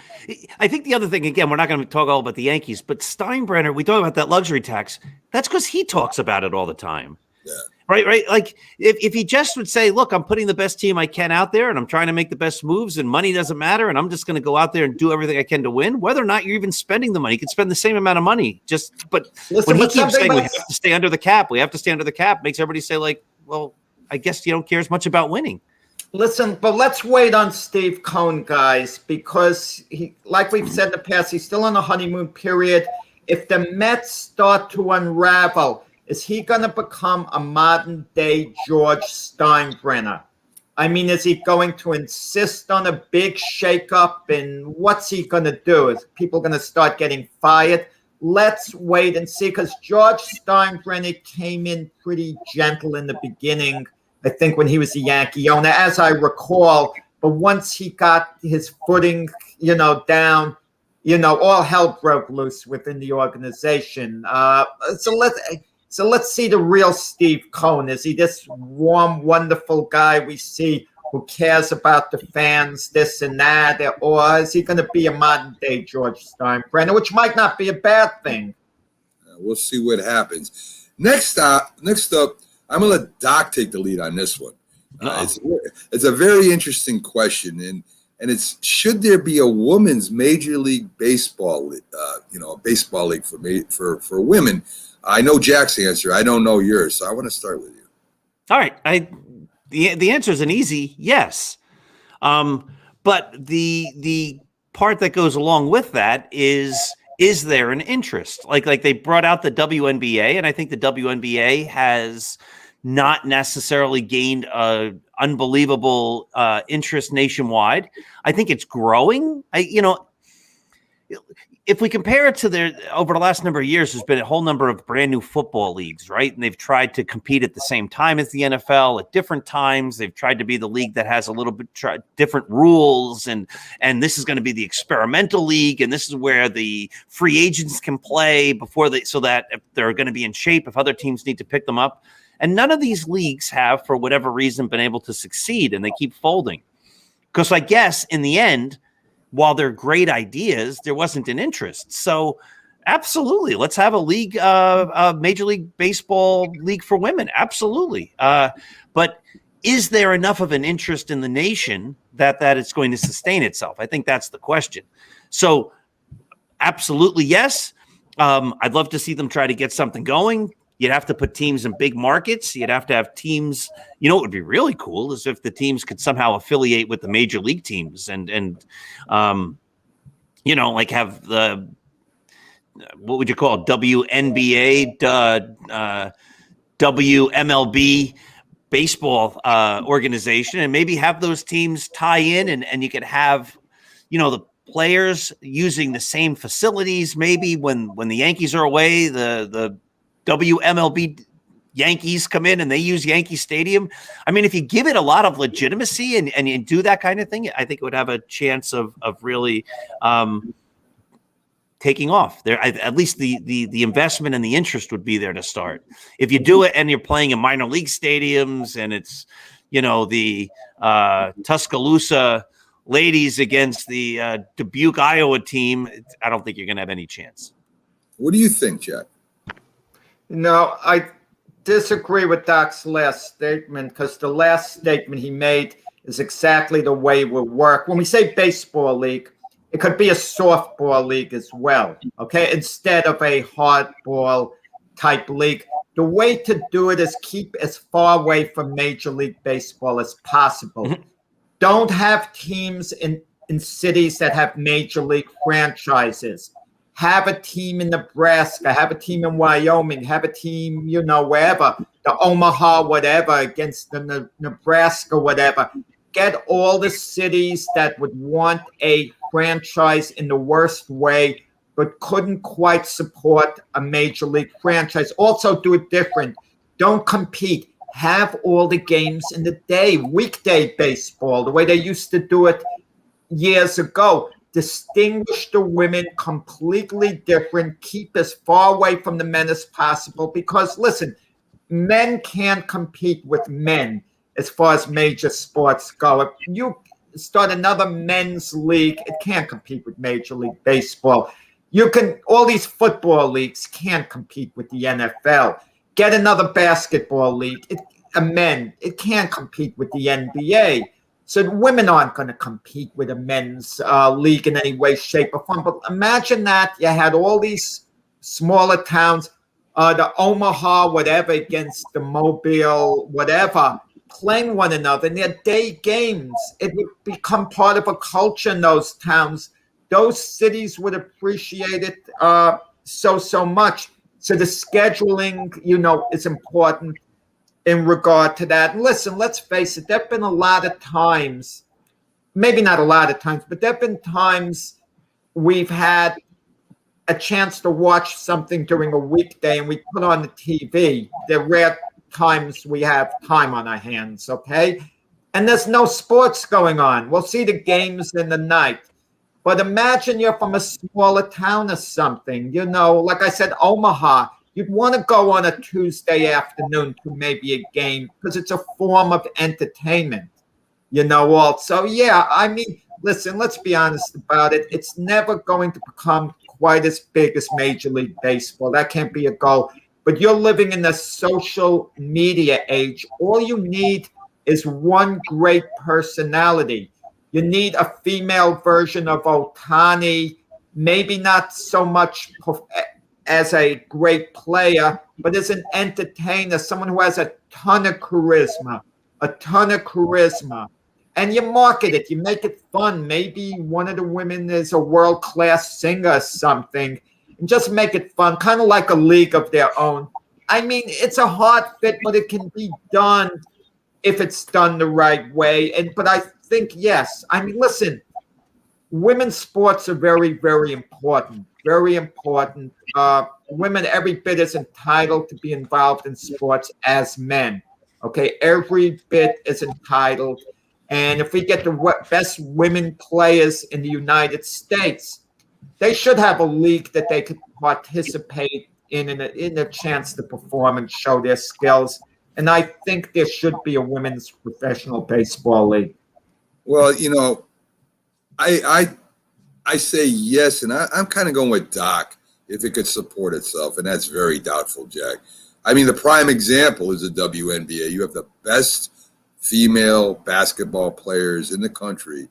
I think the other thing, again, we're not going to talk all about the Yankees, but Steinbrenner, we talk about that luxury tax. That's because he talks about it all the time. Yeah. Right. Like if he just would say, look, I'm putting the best team I can out there and I'm trying to make the best moves and money doesn't matter. And I'm just going to go out there and do everything I can to win, whether or not you're even spending the money. You can spend the same amount of money. But when he keeps saying we have to stay under the cap, makes everybody say like, well, I guess you don't care as much about winning. Listen, but let's wait on Steve Cohen, guys, because he, like we've said in the past, he's still on a honeymoon period. If the Mets start to unravel, is he going to become a modern-day George Steinbrenner? I mean, is he going to insist on a big shakeup, and what's he going to do? Is people going to start getting fired? Let's wait and see, because George Steinbrenner came in pretty gentle in the beginning, I think, when he was a Yankee owner, as I recall. But once he got his footing, down, all hell broke loose within the organization. So let's see the real Steve Cohen. Is he this warm, wonderful guy we see who cares about the fans, this and that? Or is he going to be a modern-day George Steinbrenner, which might not be a bad thing? We'll see what happens. Next up, I'm going to let Doc take the lead on this one. It's a very interesting question. And and it's, should there be a women's Major League Baseball, a baseball league for women? I know Jack's answer. I don't know yours, so I want to start with you. All right, the answer is an easy yes, but the part that goes along with that is there an interest? Like they brought out the WNBA, and I think the WNBA has not necessarily gained a unbelievable interest nationwide. I think it's growing. If we compare it to over the last number of years, there's been a whole number of brand new football leagues, right? And they've tried to compete at the same time as the NFL at different times. They've tried to be the league that has a little bit different rules, and this is going to be the experimental league, and this is where the free agents can play so that if they're going to be in shape, if other teams need to pick them up. And none of these leagues have, for whatever reason, been able to succeed, and they keep folding. Because I guess in the end, while they're great ideas, there wasn't an interest. So absolutely, let's have a league, a Major League Baseball league for women. Absolutely. But is there enough of an interest in the nation that it's going to sustain itself? I think that's the question. So absolutely, yes. I'd love to see them try to get something going. You'd have to put teams in big markets. You'd have to have teams. What would be really cool is if the teams could somehow affiliate with the major league teams and like have the, what would you call it? WNBA, WMLB baseball organization, and maybe have those teams tie in, and you could have, the players using the same facilities. Maybe when the Yankees are away, the WMLB Yankees come in and they use Yankee Stadium. I mean, if you give it a lot of legitimacy and you do that kind of thing, I think it would have a chance of really taking off. There, at least the investment and the interest would be there to start. If you do it and you're playing in minor league stadiums and it's the Tuscaloosa ladies against the Dubuque, Iowa team, I don't think you're going to have any chance. What do you think, Jack? No, I disagree with Doc's last statement, because the last statement he made is exactly the way it would work. When we say baseball league, it could be a softball league as well, okay, instead of a hardball type league. The way to do it is keep as far away from Major League Baseball as possible. Mm-hmm. Don't have teams in cities that have Major League franchises. Have a team in Nebraska, have a team in Wyoming, have a team, wherever, the Omaha, whatever, against the Nebraska, whatever. Get all the cities that would want a franchise in the worst way, but couldn't quite support a Major League franchise. Also do it different. Don't compete. Have all the games in the day, weekday baseball, the way they used to do it years ago. Distinguish the women completely different. Keep as far away from the men as possible, because, listen, men can't compete with men as far as major sports go. If you start another men's league, it can't compete with Major League Baseball. All these football leagues can't compete with the NFL. Get another basketball league. It can't compete with the NBA. So women aren't going to compete with a men's league in any way, shape, or form. But imagine that you had all these smaller towns, the Omaha, whatever, against the Mobile, whatever, playing one another in their day games. It would become part of a culture in those towns. Those cities would appreciate it so much. So the scheduling, is important in regard to that. And listen, let's face it, there have been a lot of times, maybe not a lot of times, but there have been times we've had a chance to watch something during a weekday and we put on the TV. There are rare times we have time on our hands, okay? And there's no sports going on. We'll see the games in the night. But imagine you're from a smaller town or something, like I said, Omaha. You'd want to go on a Tuesday afternoon to maybe a game because it's a form of entertainment, also. Yeah, I mean, listen, let's be honest about it. It's never going to become quite as big as Major League Baseball. That can't be a goal. But you're living in the social media age. All you need is one great personality. You need a female version of Otani, maybe not so much as a great player, but as an entertainer, someone who has a ton of charisma, And you market it, you make it fun. Maybe one of the women is a world-class singer or something, and just make it fun, kind of like a league of their own. I mean, it's a hard fit, but it can be done if it's done the right way. But I think, yes. I mean, listen, women's sports are very, very important. Very important. Women every bit as entitled to be involved in sports as men. Okay, every bit is entitled. And if we get the best women players in the United States, they should have a league that they could participate in a chance to perform and show their skills. And I think there should be a women's professional baseball league. Well, I say yes, and I'm kind of going with Doc if it could support itself, and that's very doubtful, Jack. I mean, the prime example is the WNBA. You have the best female basketball players in the country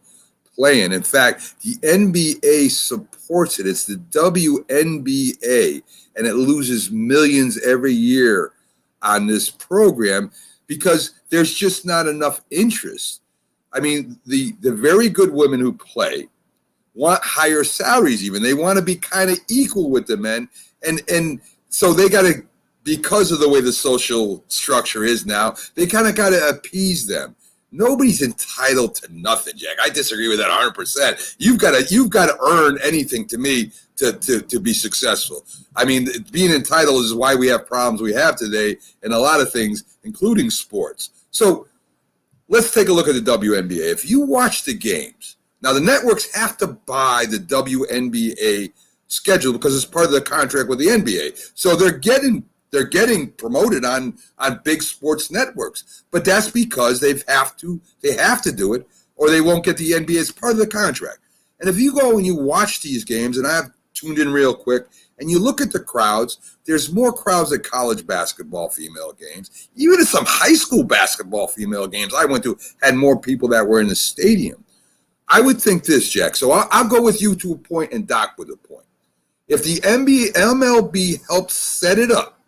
playing. In fact, the NBA supports it. It's the WNBA, and it loses millions every year on this program because there's just not enough interest. I mean, the very good women who play want higher salaries even. They want to be kind of equal with the men. And so they got to, because of the way the social structure is now, they kind of got to appease them. Nobody's entitled to nothing, Jack. I disagree with that 100%. You've got to earn anything to me to be successful. I mean, being entitled is why we have problems we have today in a lot of things, including sports. So let's take a look at the WNBA. If you watch the games, now the networks have to buy the WNBA schedule because it's part of the contract with the NBA. So they're getting promoted on big sports networks, but that's because they have to do it, or they won't get the NBA as part of the contract. And if you go and you watch these games, and I've tuned in real quick, and you look at the crowds, there's more crowds at college basketball female games. Even at some high school basketball female games I went to had more people that were in the stadium. I would think this, Jack. So I'll go with you to a point and Doc with a point. If the MLB helps set it up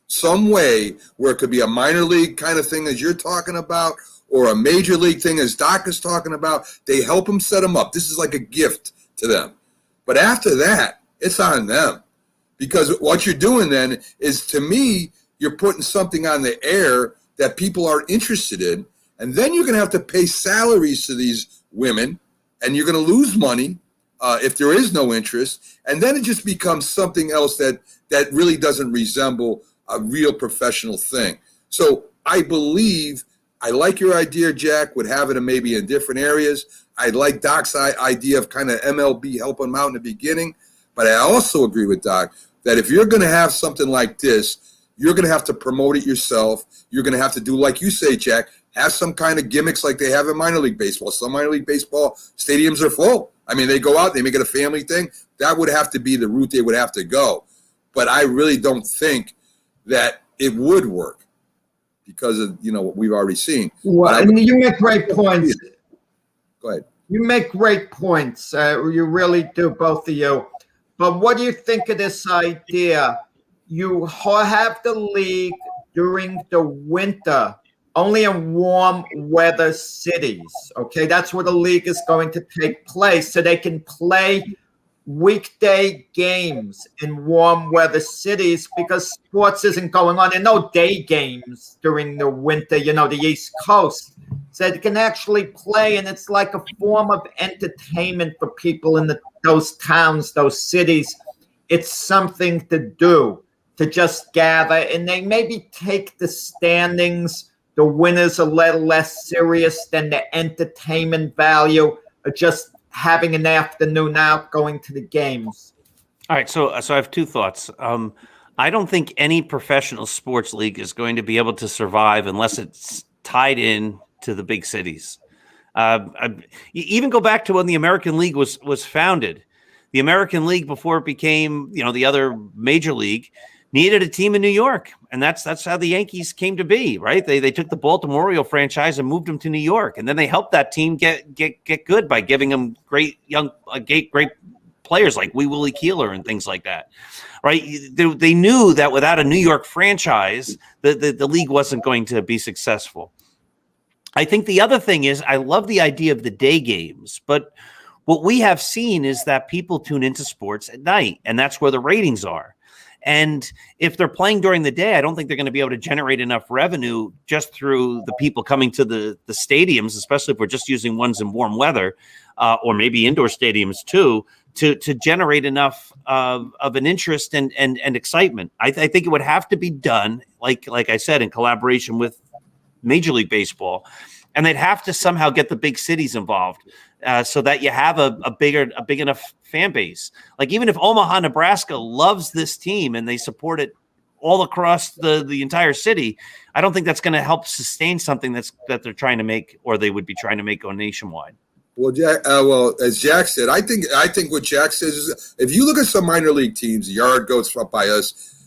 some way where it could be a minor league kind of thing as you're talking about, or a major league thing as Doc is talking about, they help them set them up. This is like a gift to them. But after that, it's on them. Because what you're doing then is, to me, you're putting something on the air that people are interested in, and then you're going to have to pay salaries to these women, and you're going to lose money if there is no interest, and then it just becomes something else that really doesn't resemble a real professional thing. So I like your idea, Jack, would have it maybe in different areas. I like Doc's idea of kind of MLB helping them out in the beginning. But I also agree with Doc that if you're going to have something like this, you're going to have to promote it yourself. You're going to have to do, like you say, Jack, have some kind of gimmicks like they have in minor league baseball. Some minor league baseball stadiums are full. I mean, they go out, they make it a family thing. That would have to be the route they would have to go. But I really don't think that it would work because of, what we've already seen. Well, and you make great points. Go ahead. You make great points. You really do, both of you. But what do you think of this idea? You have the league during the winter, only in warm weather cities. Okay, that's where the league is going to take place, so they can play weekday games in warm weather cities because sports isn't going on. There are no day games during the winter, the East Coast. So they can actually play, and it's like a form of entertainment for people in those towns, those cities. It's something to do, to just gather, and they maybe take the standings. The winners a little less serious than the entertainment value of just having an afternoon out going to the games. All right, so I have two thoughts. I don't think any professional sports league is going to be able to survive unless it's tied in to the big cities. Even go back to when the American League was founded. The American League, before it became the other major league, needed a team in New York, and that's how the Yankees came to be, right? They took the Baltimore Oriole franchise and moved them to New York, and then they helped that team get good by giving them great players like Wee Willie Keeler and things like that, right? They knew that without a New York franchise, the league wasn't going to be successful. I think the other thing is I love the idea of the day games, but what we have seen is that people tune into sports at night, and that's where the ratings are. And if they're playing during the day, I don't think they're going to be able to generate enough revenue just through the people coming to the stadiums, especially if we're just using ones in warm weather, or maybe indoor stadiums too, to generate enough of an interest and excitement. I think it would have to be done, like I said, in collaboration with Major League Baseball, and they'd have to somehow get the big cities involved. So that you have a big enough fan base. Like even if Omaha, Nebraska loves this team and they support it all across the entire city, I don't think that's going to help sustain something that they're trying to make, or they would be trying to make go nationwide. Well, Jack. As Jack said, I think what Jack says is, if you look at some minor league teams, the Yard Goats up by us,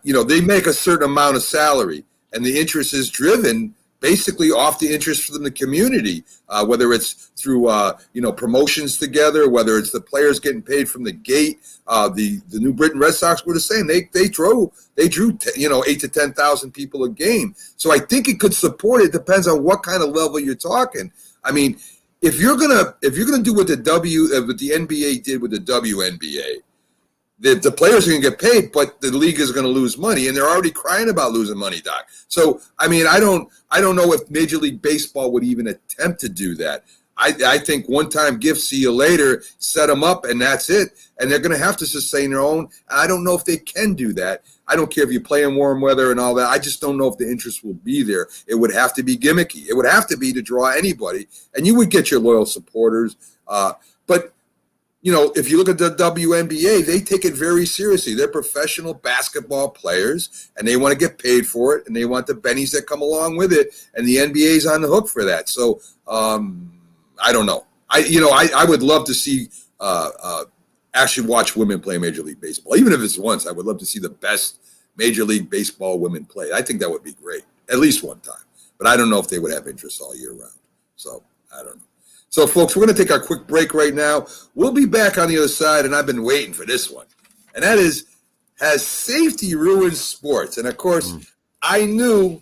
they make a certain amount of salary, and the interest is driven basically off the interest from the community, whether it's through promotions together, whether it's the players getting paid from the gate. The New Britain Red Sox were the same. They drew 8 to 10,000 people a game. So I think it could support it. Depends on what kind of level you're talking. I mean, if you're gonna do what the NBA did with the WNBA. The players are going to get paid, but the league is going to lose money, and they're already crying about losing money, Doc. So, I mean, I don't know if Major League Baseball would even attempt to do that. I think one-time gift, see you later, set them up, and that's it. And they're going to have to sustain their own. I don't know if they can do that. I don't care if you play in warm weather and all that. I just don't know if the interest will be there. It would have to be gimmicky. It would have to be to draw anybody, and you would get your loyal supporters. But if you look at the WNBA, they take it very seriously. They're professional basketball players, and they want to get paid for it, and they want the bennies that come along with it, and the NBA is on the hook for that. So I don't know. I would love to see actually watch women play Major League Baseball. Even if it's once, I would love to see the best Major League Baseball women play. I think that would be great, at least one time. But I don't know if they would have interest all year round. So I don't know. So, folks, we're going to take our quick break right now. We'll be back on the other side, and I've been waiting for this one. And that is, has safety ruined sports? And, of course, I knew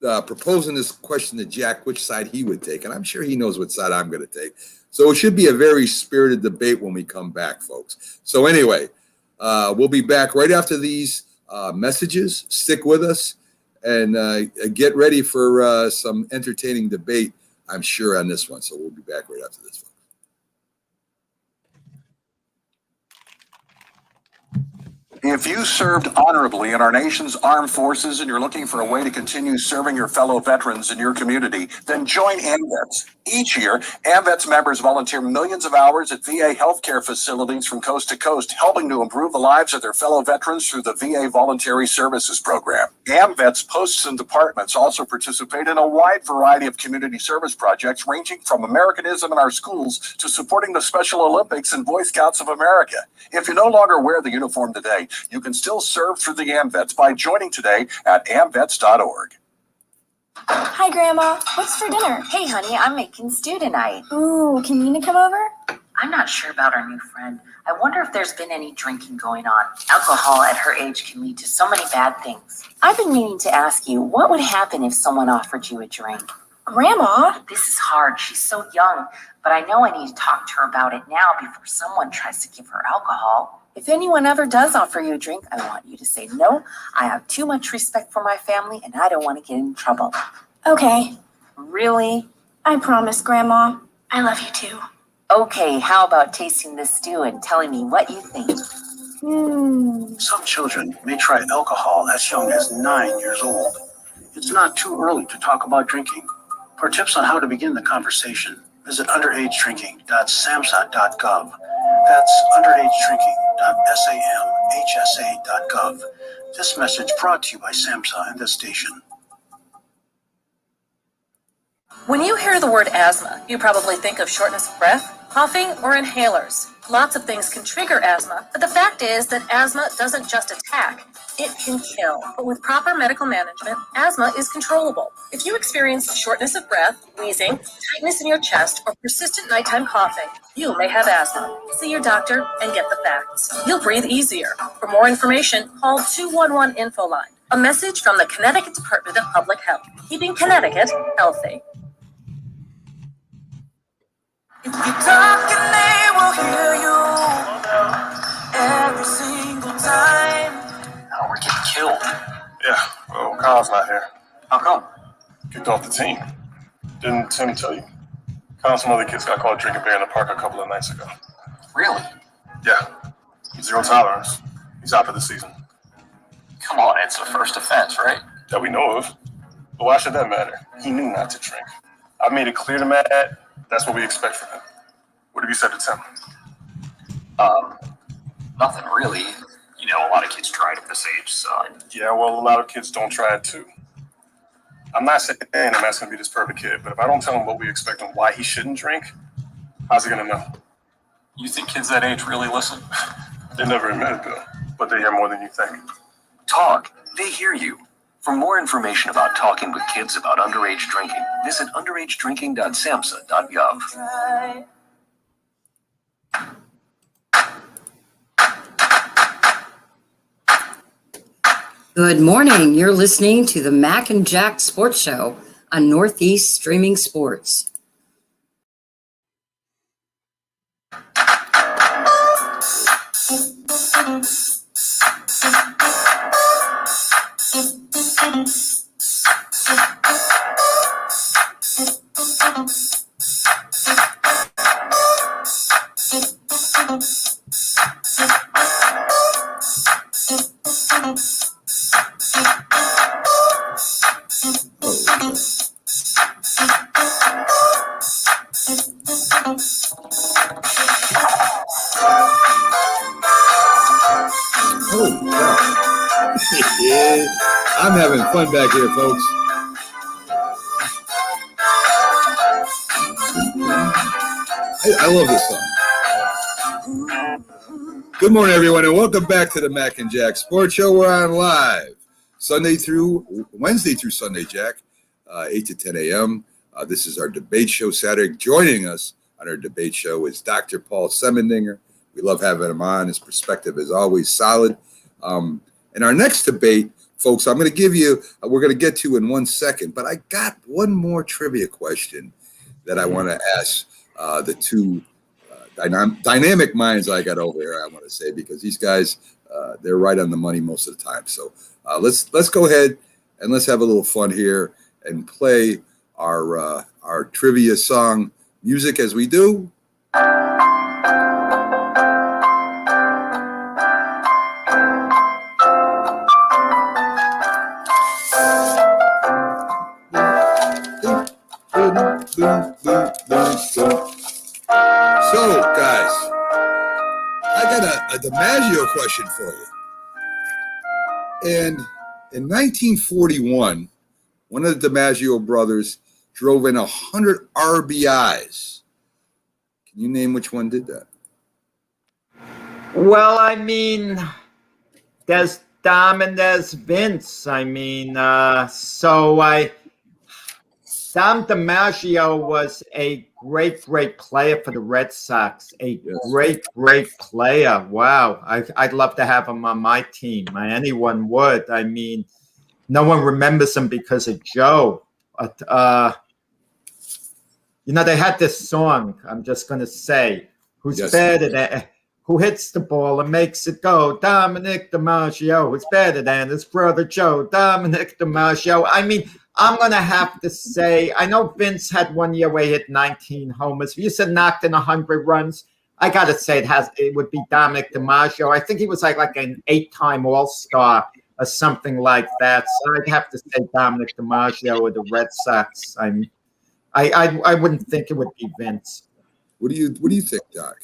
proposing this question to Jack which side he would take, and I'm sure he knows what side I'm going to take. So it should be a very spirited debate when we come back, folks. So anyway, we'll be back right after these messages. Stick with us and get ready for some entertaining debate, I'm sure, on this one. So we'll be back right after this one. If you served honorably in our nation's armed forces and you're looking for a way to continue serving your fellow veterans in your community, then join AMVETS. Each year, AMVETS members volunteer millions of hours at VA healthcare facilities from coast to coast, helping to improve the lives of their fellow veterans through the VA Voluntary Services Program. AMVETS posts and departments also participate in a wide variety of community service projects, ranging from Americanism in our schools to supporting the Special Olympics and Boy Scouts of America. If you no longer wear the uniform today, you can still serve through the AMVETS by joining today at amvets.org. Hi, Grandma. What's for dinner? Hey, honey, I'm making stew tonight. Ooh, can Nina come over? I'm not sure about our new friend. I wonder if there's been any drinking going on. Alcohol at her age can lead to so many bad things. I've been meaning to ask you, what would happen if someone offered you a drink? Grandma? This is hard. She's so young, but I know I need to talk to her about it now before someone tries to give her alcohol. If anyone ever does offer you a drink, I want you to say no. I have too much respect for my family, and I don't want to get in trouble. Okay. Really? I promise, Grandma. I love you too. Okay, how about tasting this stew and telling me what you think? Some children may try alcohol as young as 9 years old. It's not too early to talk about drinking. For tips on how to begin the conversation, visit underagedrinking.samhsa.gov. That's underagedrinking.samhsa.gov. This message brought to you by SAMHSA and this station. When you hear the word asthma, you probably think of shortness of breath, coughing, or inhalers. Lots of things can trigger asthma, but the fact is that asthma doesn't just attack, it can kill. But with proper medical management, asthma is controllable. If you experience shortness of breath, wheezing, tightness in your chest, or persistent nighttime coughing, you may have asthma. See your doctor and get the facts. You'll breathe easier. For more information, call 211 Info Line. A message from the Connecticut Department of Public Health, keeping Connecticut healthy. If you talk and they will hear you every single time. Now we're getting killed. Yeah, well, Kyle's not here. How come? Kicked off the team. Didn't Tim tell you? Kyle and some other kids got caught drinking beer in the park a couple of nights ago. Really? Yeah, zero tolerance. He's out for the season. Come on, it's the first offense, right? That we know of. But why should that matter? He knew not to drink. I made it clear to Matt that's what we expect from him. What have you said to Tim? Nothing really. You know, a lot of kids try it at this age, so. Yeah, well, a lot of kids don't try it too. I'm not saying I'm asking to be this perfect kid, but if I don't tell him what we expect and why he shouldn't drink, how's he gonna know? You think kids that age really listen? They never admit it though, but they hear more than you think. Talk. They hear you. For more information about talking with kids about underage drinking, visit underagedrinking.samhsa.gov. Try. Good morning. You're listening to the Mac and Jack Sports Show on Northeast Streaming Sports. Yeah, I'm having fun back here, folks. I love this song. Good morning, everyone, and welcome back to the Mac and Jack Sports Show. We're on live Wednesday through Sunday, Jack, 8 to 10 a.m. This is our debate show Saturday. Joining us on our debate show is Dr. Paul Semendinger. We love having him on. His perspective is always solid. And our next debate, folks, we're going to get to in 1 second, but I got one more trivia question that I want to ask the two dynamic minds I got over here, I want to say, because these guys, they're right on the money most of the time. So let's go ahead and let's have a little fun here and play our trivia song music as we do. So, guys, I got a DiMaggio question for you. And in 1941, one of the DiMaggio brothers drove in 100 RBIs. Can you name which one did that? Well, I mean, there's Dom and there's Vince. I mean, Dom DiMaggio was a great player for the Red Sox. Great player. Wow. I'd love to have him on my team. Anyone would. I mean, no one remembers him because of Joe. But, they had this song, I'm just going to say, who hits the ball and makes it go? Dominic DiMaggio. Who's better than his brother Joe? Dominic DiMaggio. I mean, I'm going to have to say, I know Vince had 1 year where he hit 19 homers. If you said knocked in 100 runs, I got to say it would be Dominic DiMaggio. I think he was like an 8-time All-Star or something like that. So I'd have to say Dominic DiMaggio with the Red Sox. I wouldn't think it would be Vince. What do you think, Doc?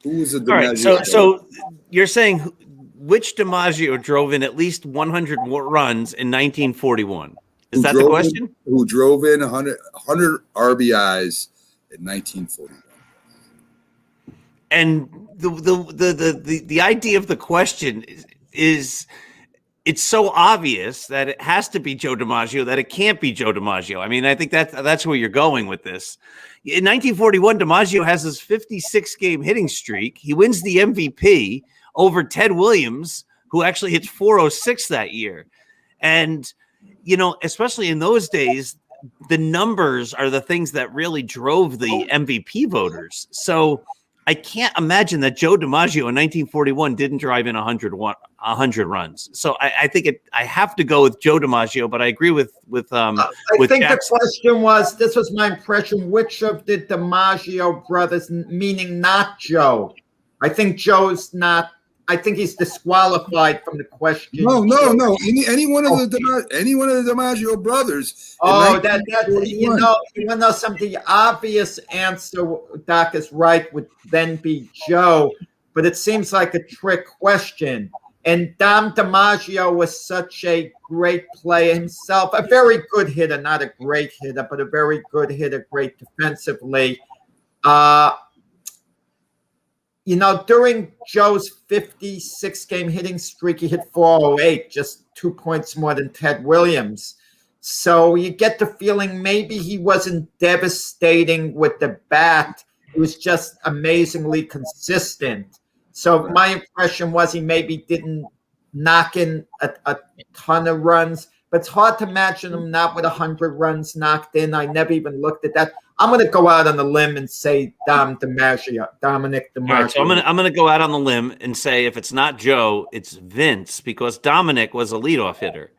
Who was the DiMaggio? All right, so you're saying which DiMaggio drove in at least 100 runs in 1941? Is that the question? Who drove in 100 RBIs in 1941? And the idea of the question is it's so obvious that it has to be Joe DiMaggio that it can't be Joe DiMaggio. I mean, I think that's where you're going with this. In 1941, DiMaggio has his 56-game hitting streak. He wins the MVP over Ted Williams, who actually hits 406 that year. And, you know, especially in those days, the numbers are the things that really drove the MVP voters. So I can't imagine that Joe DiMaggio in 1941 didn't drive in 100 runs. So I think I have to go with Joe DiMaggio, but I agree with I with think Jackson. the question was, this was my impression, which of the DiMaggio brothers, meaning not Joe? I think Joe's not. I think he's disqualified from the question. No. Any one of the DiMaggio brothers. Oh, that you want to know something? The obvious answer, Doc is right, would then be Joe, but it seems like a trick question. And Dom DiMaggio was such a great player himself, a very good hitter, not a great hitter, but a very good hitter, great defensively. You know, during Joe's 56-game hitting streak, he hit 408, just 2 points more than Ted Williams. So you get the feeling maybe he wasn't devastating with the bat. He was just amazingly consistent. So my impression was he maybe didn't knock in a ton of runs, but it's hard to imagine him not with 100 runs knocked in. I never even looked at that. I'm going to go out on a limb and say Dominic DiMaggio. All right, so I'm gonna go out on the limb and say if it's not Joe, it's Vince, because Dominic was a leadoff hitter.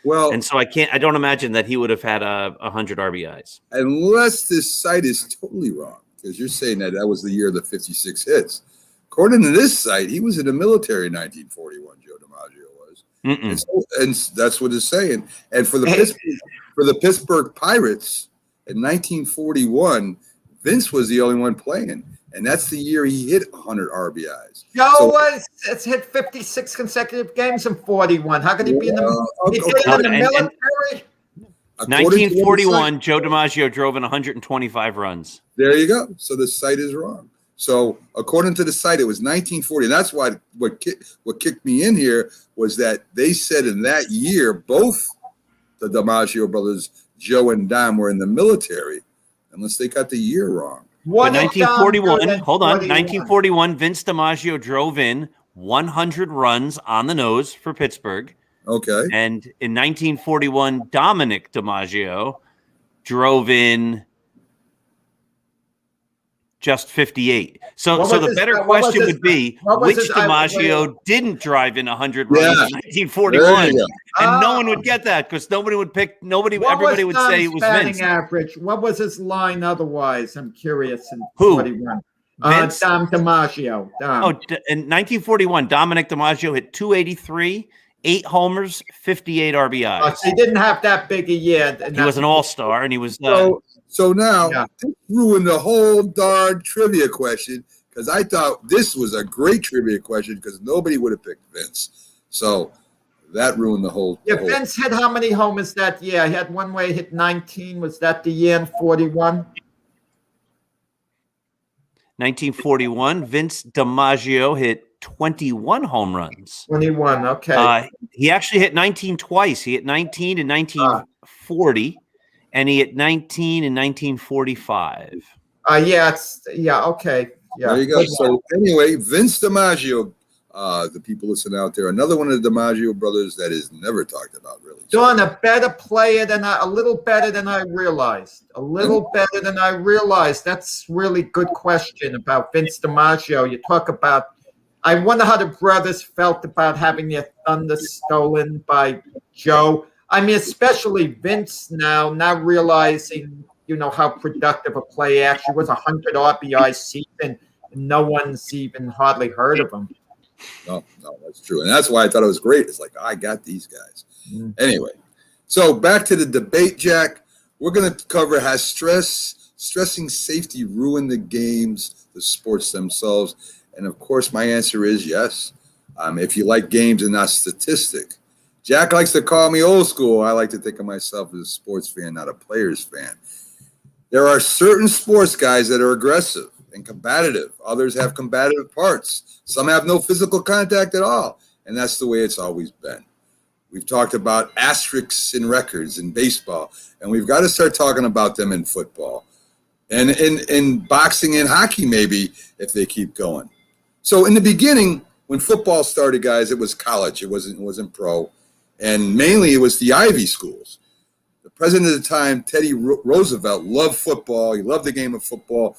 Well, and so I don't imagine that he would have had 100 RBIs. Unless this site is totally wrong, because you're saying that was the year of the 56 hits. According to this site, he was in the military in 1941, Joe DiMaggio was. And that's what it's saying. And for the Pittsburgh Pirates in 1941, Vince was the only one playing. And that's the year he hit 100 RBIs. Joe has hit 56 consecutive games in 41. How could he be in the military? 1941, Joe DiMaggio drove in 125 runs. There you go. So the site is wrong. So according to the site, it was 1940. And that's why what kicked me in here was that they said in that year, both the DiMaggio brothers, Joe and Dom, were in the military, unless they got the year wrong. But 1941, hold on. 1941, Vince DiMaggio drove in 100 runs on the nose for Pittsburgh. Okay. And in 1941, Dominic DiMaggio drove in just 58. So the better question would be, which DiMaggio didn't drive in 100 runs in 1941? And no one would get that because nobody would pick. Everybody would say it was Vince. Average. What was his line otherwise? I'm curious. In Who? 41. Vince? Dom DiMaggio. In 1941, Dominic DiMaggio hit 283, 8 homers, 58 RBIs. So he didn't have that big a year. He was an all-star, and he was. So now, this ruined the whole darn trivia question because I thought this was a great trivia question because nobody would have picked Vince. So that ruined the whole. Yeah, Vince had how many homers that year? He had one where he hit 19. Was that the year in 41? 1941, Vince DiMaggio hit 21 home runs. 21, okay. He actually hit 19 twice. He hit 19 in 1940. And he hit 19 in 1945. Okay. Yeah. There you go. So anyway, Vince DiMaggio, the people listening out there, another one of the DiMaggio brothers that is never talked about, really. Don, a better player a little better than I realized. That's really good question about Vince DiMaggio. You talk about, I wonder how the brothers felt about having their thunder stolen by Joe. I mean, especially Vince now, not realizing, how productive a player actually was. 100 RBI season, and no one's even hardly heard of him. No, that's true. And that's why I thought it was great. It's like, I got these guys. Anyway, so back to the debate, Jack. We're going to cover has stressing safety ruined the games, the sports themselves? And, of course, my answer is yes. If you like games and not statistic, Jack likes to call me old school. I like to think of myself as a sports fan, not a players fan. There are certain sports guys that are aggressive and combative. Others have combative parts. Some have no physical contact at all. And that's the way it's always been. We've talked about asterisks in records in baseball, and we've got to start talking about them in football and in boxing and hockey, maybe, if they keep going. So in the beginning, when football started, guys, it was college. It wasn't pro. And mainly it was the Ivy schools. The president at the time, Teddy Roosevelt, loved football. He loved the game of football.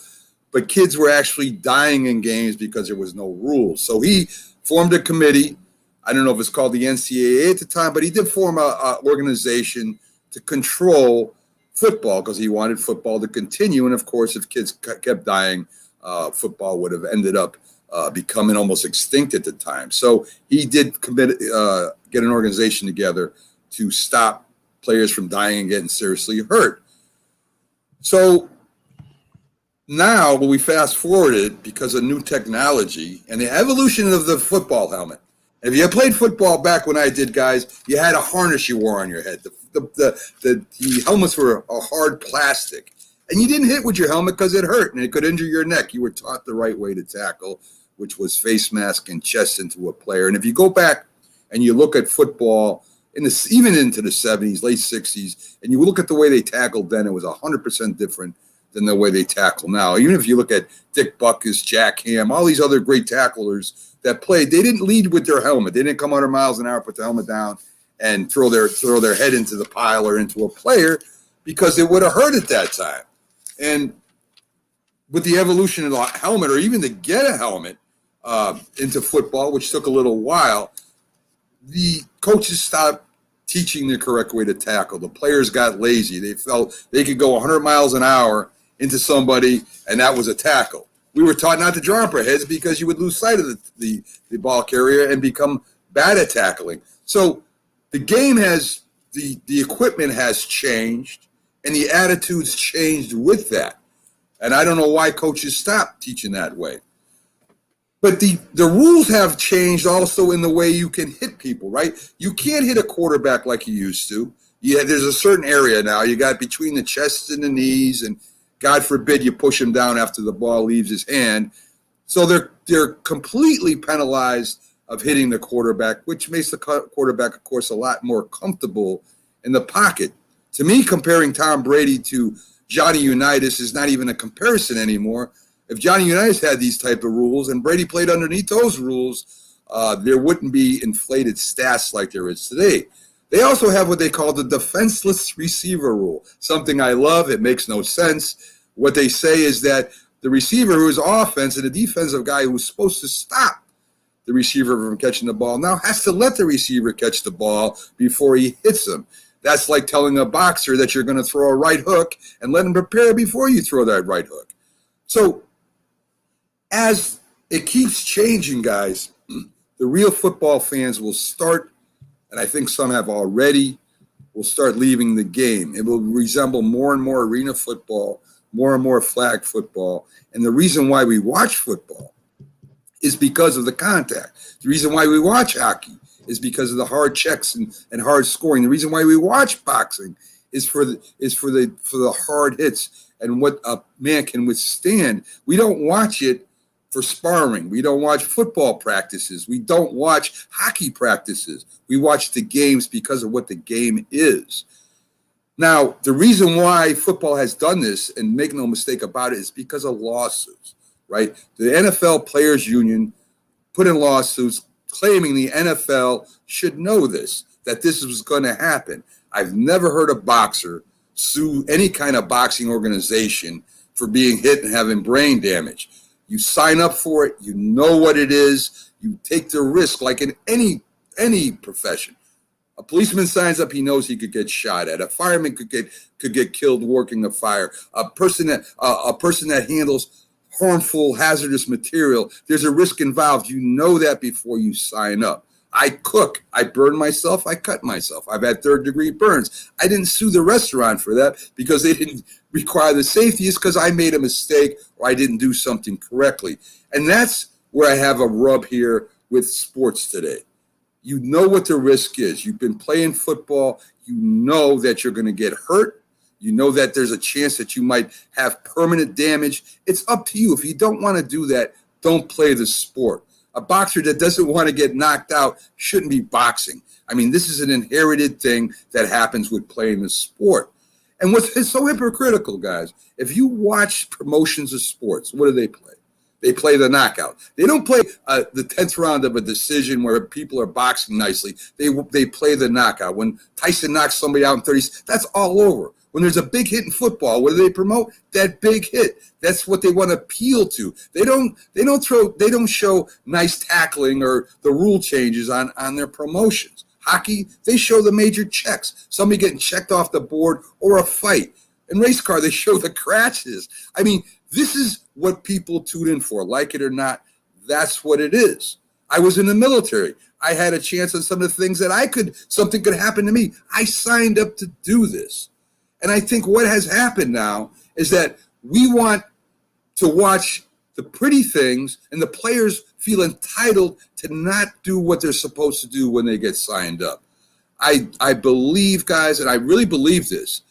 But kids were actually dying in games because there was no rules. So he formed a committee. I don't know if it's called the NCAA at the time, but he did form an organization to control football because he wanted football to continue. And, of course, if kids kept dying, football would have ended up becoming almost extinct at the time. So he did get an organization together to stop players from dying and getting seriously hurt. So now, when we fast forwarded because of new technology and the evolution of the football helmet. If you played football back when I did, guys, you had a harness you wore on your head. The helmets were a hard plastic. And you didn't hit with your helmet because it hurt and it could injure your neck. You were taught the right way to tackle, which was face mask and chest into a player. And if you go back and you look at football, even into the 70s, late 60s, and you look at the way they tackled then, it was 100% different than the way they tackle now. Even if you look at Dick Butkus, Jack Ham, all these other great tacklers that played, they didn't lead with their helmet. They didn't come 100 miles an hour, put the helmet down, and throw their head into the pile or into a player because it would have hurt at that time. And with the evolution of the helmet, or even to get a helmet into football, which took a little while, the coaches stopped teaching the correct way to tackle. The players got lazy. They felt they could go 100 miles an hour into somebody, and that was a tackle. We were taught not to drop our heads because you would lose sight of the ball carrier and become bad at tackling. So the game has, the equipment has changed, and the attitudes changed with that. And I don't know why coaches stopped teaching that way. But the rules have changed also in the way you can hit people, right? You can't hit a quarterback like you used to. Yeah, there's a certain area now. You got between the chest and the knees, and God forbid you push him down after the ball leaves his hand. So they're completely penalized of hitting the quarterback, which makes the quarterback, of course, a lot more comfortable in the pocket. To me, comparing Tom Brady to Johnny Unitas is not even a comparison anymore. If Johnny Unitas had these type of rules and Brady played underneath those rules, there wouldn't be inflated stats like there is today. They also have what they call the defenseless receiver rule, something I love. It makes no sense. What they say is that the receiver who is offense and the defensive guy who's supposed to stop the receiver from catching the ball now has to let the receiver catch the ball before he hits him. That's like telling a boxer that you're going to throw a right hook and let him prepare before you throw that right hook. So as it keeps changing, guys, the real football fans will start, and I think some have already, will start leaving the game. It will resemble more and more arena football, more and more flag football. And the reason why we watch football is because of the contact. The reason why we watch hockey is because of the hard checks and hard scoring. The reason why we watch boxing is for the hard hits and what a man can withstand. We don't watch it for sparring. We don't watch football practices. We don't watch hockey practices. We watch the games because of what the game is. Now, the reason why football has done this, and make no mistake about it, is because of lawsuits, right? The NFL Players Union put in lawsuits claiming the NFL should know this, that this was going to happen. I've never heard a boxer sue any kind of boxing organization for being hit and having brain damage. You sign up for it. You know what it is. You take the risk like in any profession. A policeman signs up, he knows he could get shot at. A fireman could get killed working a fire. A person that handles harmful, hazardous material, there's a risk involved. You know that before you sign up. I cook. I burn myself. I cut myself. I've had third-degree burns. I didn't sue the restaurant for that because they didn't require the safety. It's because I made a mistake or I didn't do something correctly. And that's where I have a rub here with sports today. You know what the risk is. You've been playing football. You know that you're going to get hurt. You know that there's a chance that you might have permanent damage. It's up to you. If you don't want to do that, don't play the sport. A boxer that doesn't want to get knocked out shouldn't be boxing. I mean, this is an inherited thing that happens with playing the sport. And what's so hypocritical, guys, if you watch promotions of sports, what do they play? They play the knockout. They don't play the 10th round of a decision where people are boxing nicely. They play the knockout. When Tyson knocks somebody out in 30, that's all over. When there's a big hit in football, what do they promote? That big hit. That's what they want to appeal to. They don't show nice tackling or the rule changes on their promotions. Hockey, they show the major checks. Somebody getting checked off the board or a fight. In race car, they show the crashes. I mean, this is what people tune in for, like it or not. That's what it is. I was in the military. I had a chance on some of the things that something could happen to me. I signed up to do this. And I think what has happened now is that we want to watch the pretty things, and the players feel entitled to not do what they're supposed to do when they get signed up. I believe, guys, and I really believe this,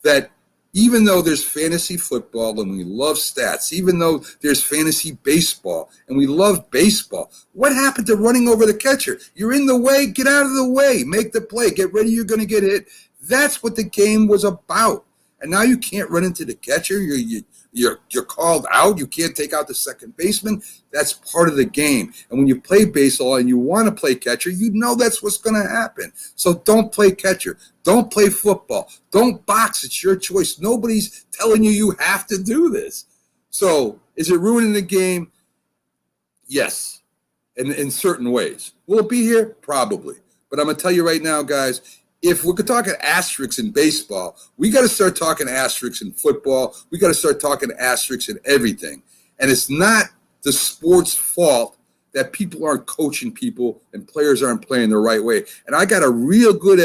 that even though there's fantasy football and we love stats, even though there's fantasy baseball and we love baseball, what happened to running over the catcher? You're in the way, get out of the way, make the play, get ready, you're going to get hit. That's what the game was about. And now you can't run into the catcher. You're called out. You can't take out the second baseman. That's part of the game. And when you play baseball and you want to play catcher, you know that's what's going to happen. So don't play catcher. Don't play football. Don't box. It's your choice. Nobody's telling you have to do this. So is it ruining the game? Yes, in certain ways. Will it be here? Probably. But I'm going to tell you right now, guys, if we're talking asterisks in baseball, we got to start talking asterisks in football. We got to start talking asterisks in everything. And it's not the sport's fault that people aren't coaching people and players aren't playing the right way. And I got a real good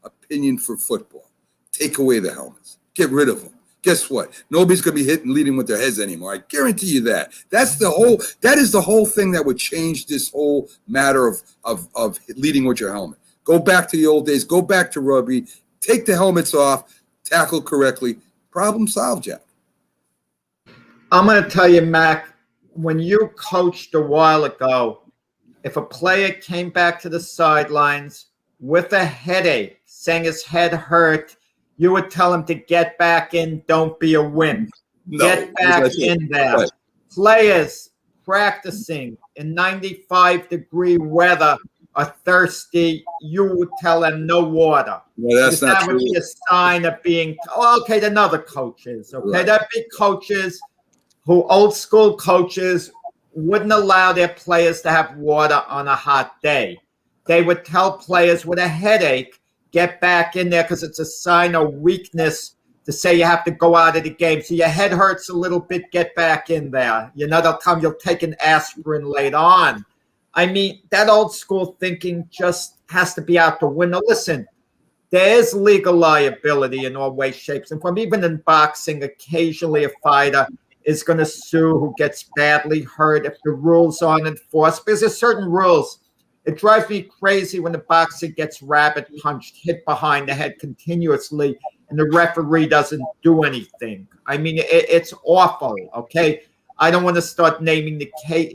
opinion for football. Take away the helmets. Get rid of them. Guess what? Nobody's going to be hitting leading with their heads anymore. I guarantee you that. That is the whole thing that would change this whole matter of leading with your helmet. Go back to the old days. Go back to rugby. Take the helmets off. Tackle correctly. Problem solved, Jack. I'm going to tell you, Mac, when you coached a while ago, if a player came back to the sidelines with a headache, saying his head hurt, you would tell him to get back in. Don't be a wimp. Get back in there. Right. Players practicing in 95-degree weather are thirsty, you would tell them no water. Well, that's not that true. Would be a sign of being okay. Then other coaches, okay, right. There'd be coaches who old school coaches wouldn't allow their players to have water on a hot day. They would tell players with a headache, get back in there because it's a sign of weakness to say you have to go out of the game. So your head hurts a little bit, get back in there. You know, they'll come, you'll take an aspirin later on. I mean, that old school thinking just has to be out the window. Listen, there is legal liability in all ways, shapes, and forms. Even in boxing, occasionally a fighter is going to sue who gets badly hurt if the rules aren't enforced. Because there's certain rules. It drives me crazy when the boxer gets rabbit punched, hit behind the head continuously, and the referee doesn't do anything. I mean, it's awful, okay? I don't want to start naming the case,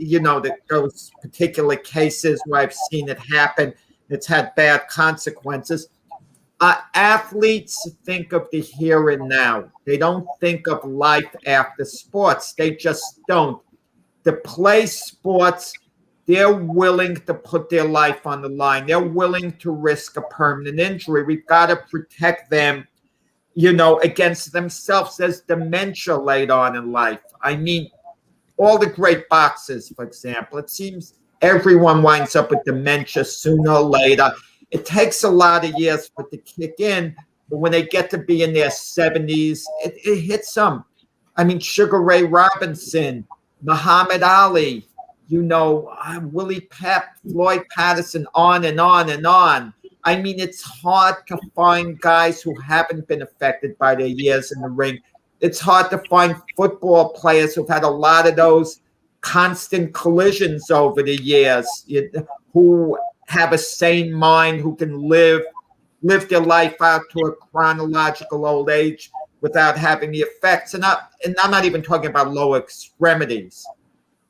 those particular cases where I've seen it happen. It's had bad consequences. Athletes think of the here and now. They don't think of life after sports. They just don't. To play sports, they're willing to put their life on the line. They're willing to risk a permanent injury. We've got to protect them, against themselves. There's dementia later on in life. I mean, all the great boxers, for example, it seems everyone winds up with dementia sooner or later. It takes a lot of years for it to kick in, but when they get to be in their 70s, it hits them. I mean, Sugar Ray Robinson, Muhammad Ali, Willie Pep, Floyd Patterson, on and on and on. I mean, it's hard to find guys who haven't been affected by their years in the ring. It's hard to find football players who've had a lot of those constant collisions over the years, who have a sane mind, who can live their life out to a chronological old age without having the effects. And I'm not even talking about lower extremities,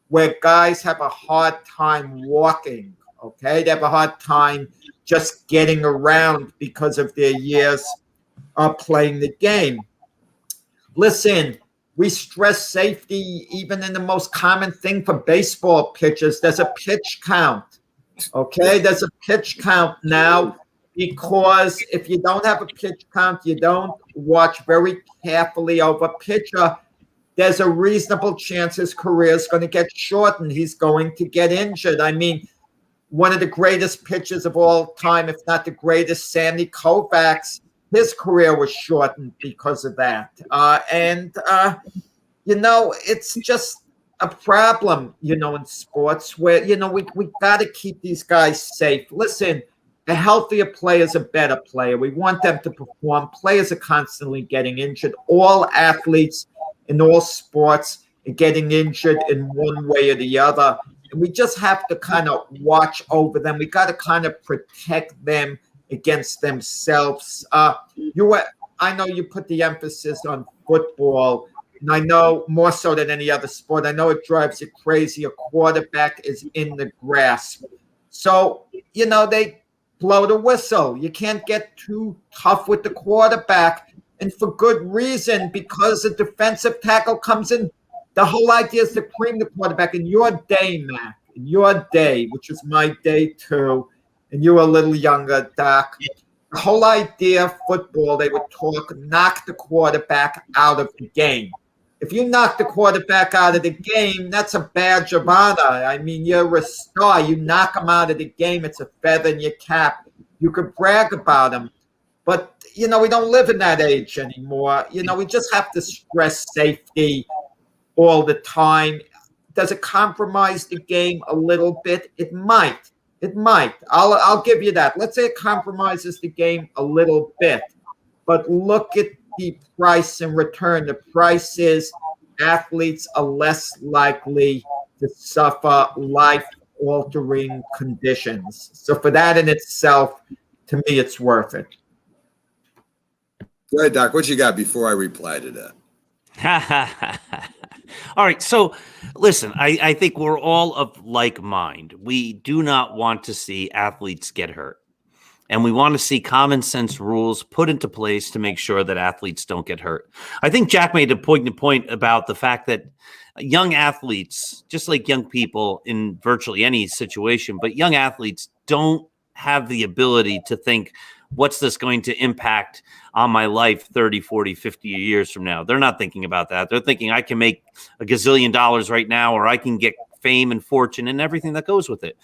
where guys have a hard time walking, okay? They have a hard time just getting around because of their years of playing the game. Listen, we stress safety even in the most common thing for baseball pitchers. There's a pitch count, okay? There's a pitch count now, because if you don't have a pitch count, you don't watch very carefully over a pitcher, there's a reasonable chance his career is going to get shortened. He's going to get injured. I mean, one of the greatest pitchers of all time, if not the greatest, Sandy Koufax, his career was shortened because of that. It's just a problem, in sports where, we got to keep these guys safe. Listen, a healthier player is a better player. We want them to perform. Players are constantly getting injured. All athletes in all sports are getting injured in one way or the other. And we just have to kind of watch over them. We got to kind of protect them against themselves. I know you put the emphasis on football, and I know more so than any other sport. I know it drives you crazy. A quarterback is in the grasp. So, they blow the whistle. You can't get too tough with the quarterback, and for good reason, because the defensive tackle comes in. The whole idea is to cream the quarterback. In your day, Mac, which is my day too, and you were a little younger, Doc, the whole idea of football, they would talk, knock the quarterback out of the game. If you knock the quarterback out of the game, that's a badge of honor. I mean, you're a star. You knock him out of the game, it's a feather in your cap. You could brag about him. But, we don't live in that age anymore. We just have to stress safety all the time. Does it compromise the game a little bit? It might. I'll give you that. Let's say it compromises the game a little bit. But look at the price in return. The price is athletes are less likely to suffer life-altering conditions. So for that in itself, to me, it's worth it. Go ahead, Doc. What you got before I reply to that? All right. So listen, I think we're all of like mind. We do not want to see athletes get hurt. And we want to see common sense rules put into place to make sure that athletes don't get hurt. I think Jack made a poignant point about the fact that young athletes, just like young people in virtually any situation, but young athletes don't have the ability to think, what's this going to impact on my life 30, 40, 50 years from now? They're not thinking about that. They're thinking I can make $1 gazillion right now, or I can get fame and fortune and everything that goes with it.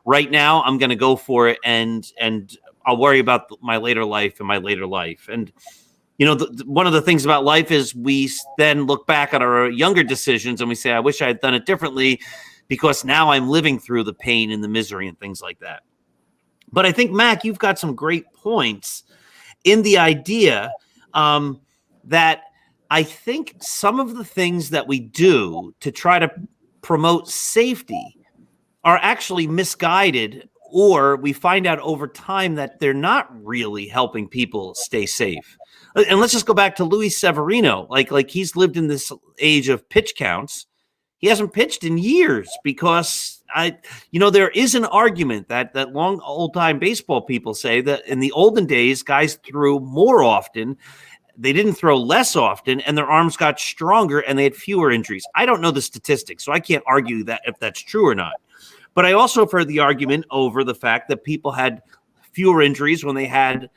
Right now, I'm going to go for it, and I'll worry about my later life and my later life. And, one of the things about life is we then look back at our younger decisions and we say, I wish I had done it differently, because now I'm living through the pain and the misery and things like that. But I think, Mac, you've got some great points in the idea that I think some of the things that we do to try to promote safety are actually misguided, or we find out over time that they're not really helping people stay safe. And let's just go back to Luis Severino. Like he's lived in this age of pitch counts. He hasn't pitched in years because there is an argument that long old time baseball people say that in the olden days, guys threw more often. They didn't throw less often, and their arms got stronger and they had fewer injuries. I don't know the statistics, so I can't argue that if that's true or not. But I also have heard the argument over the fact that people had fewer injuries when they had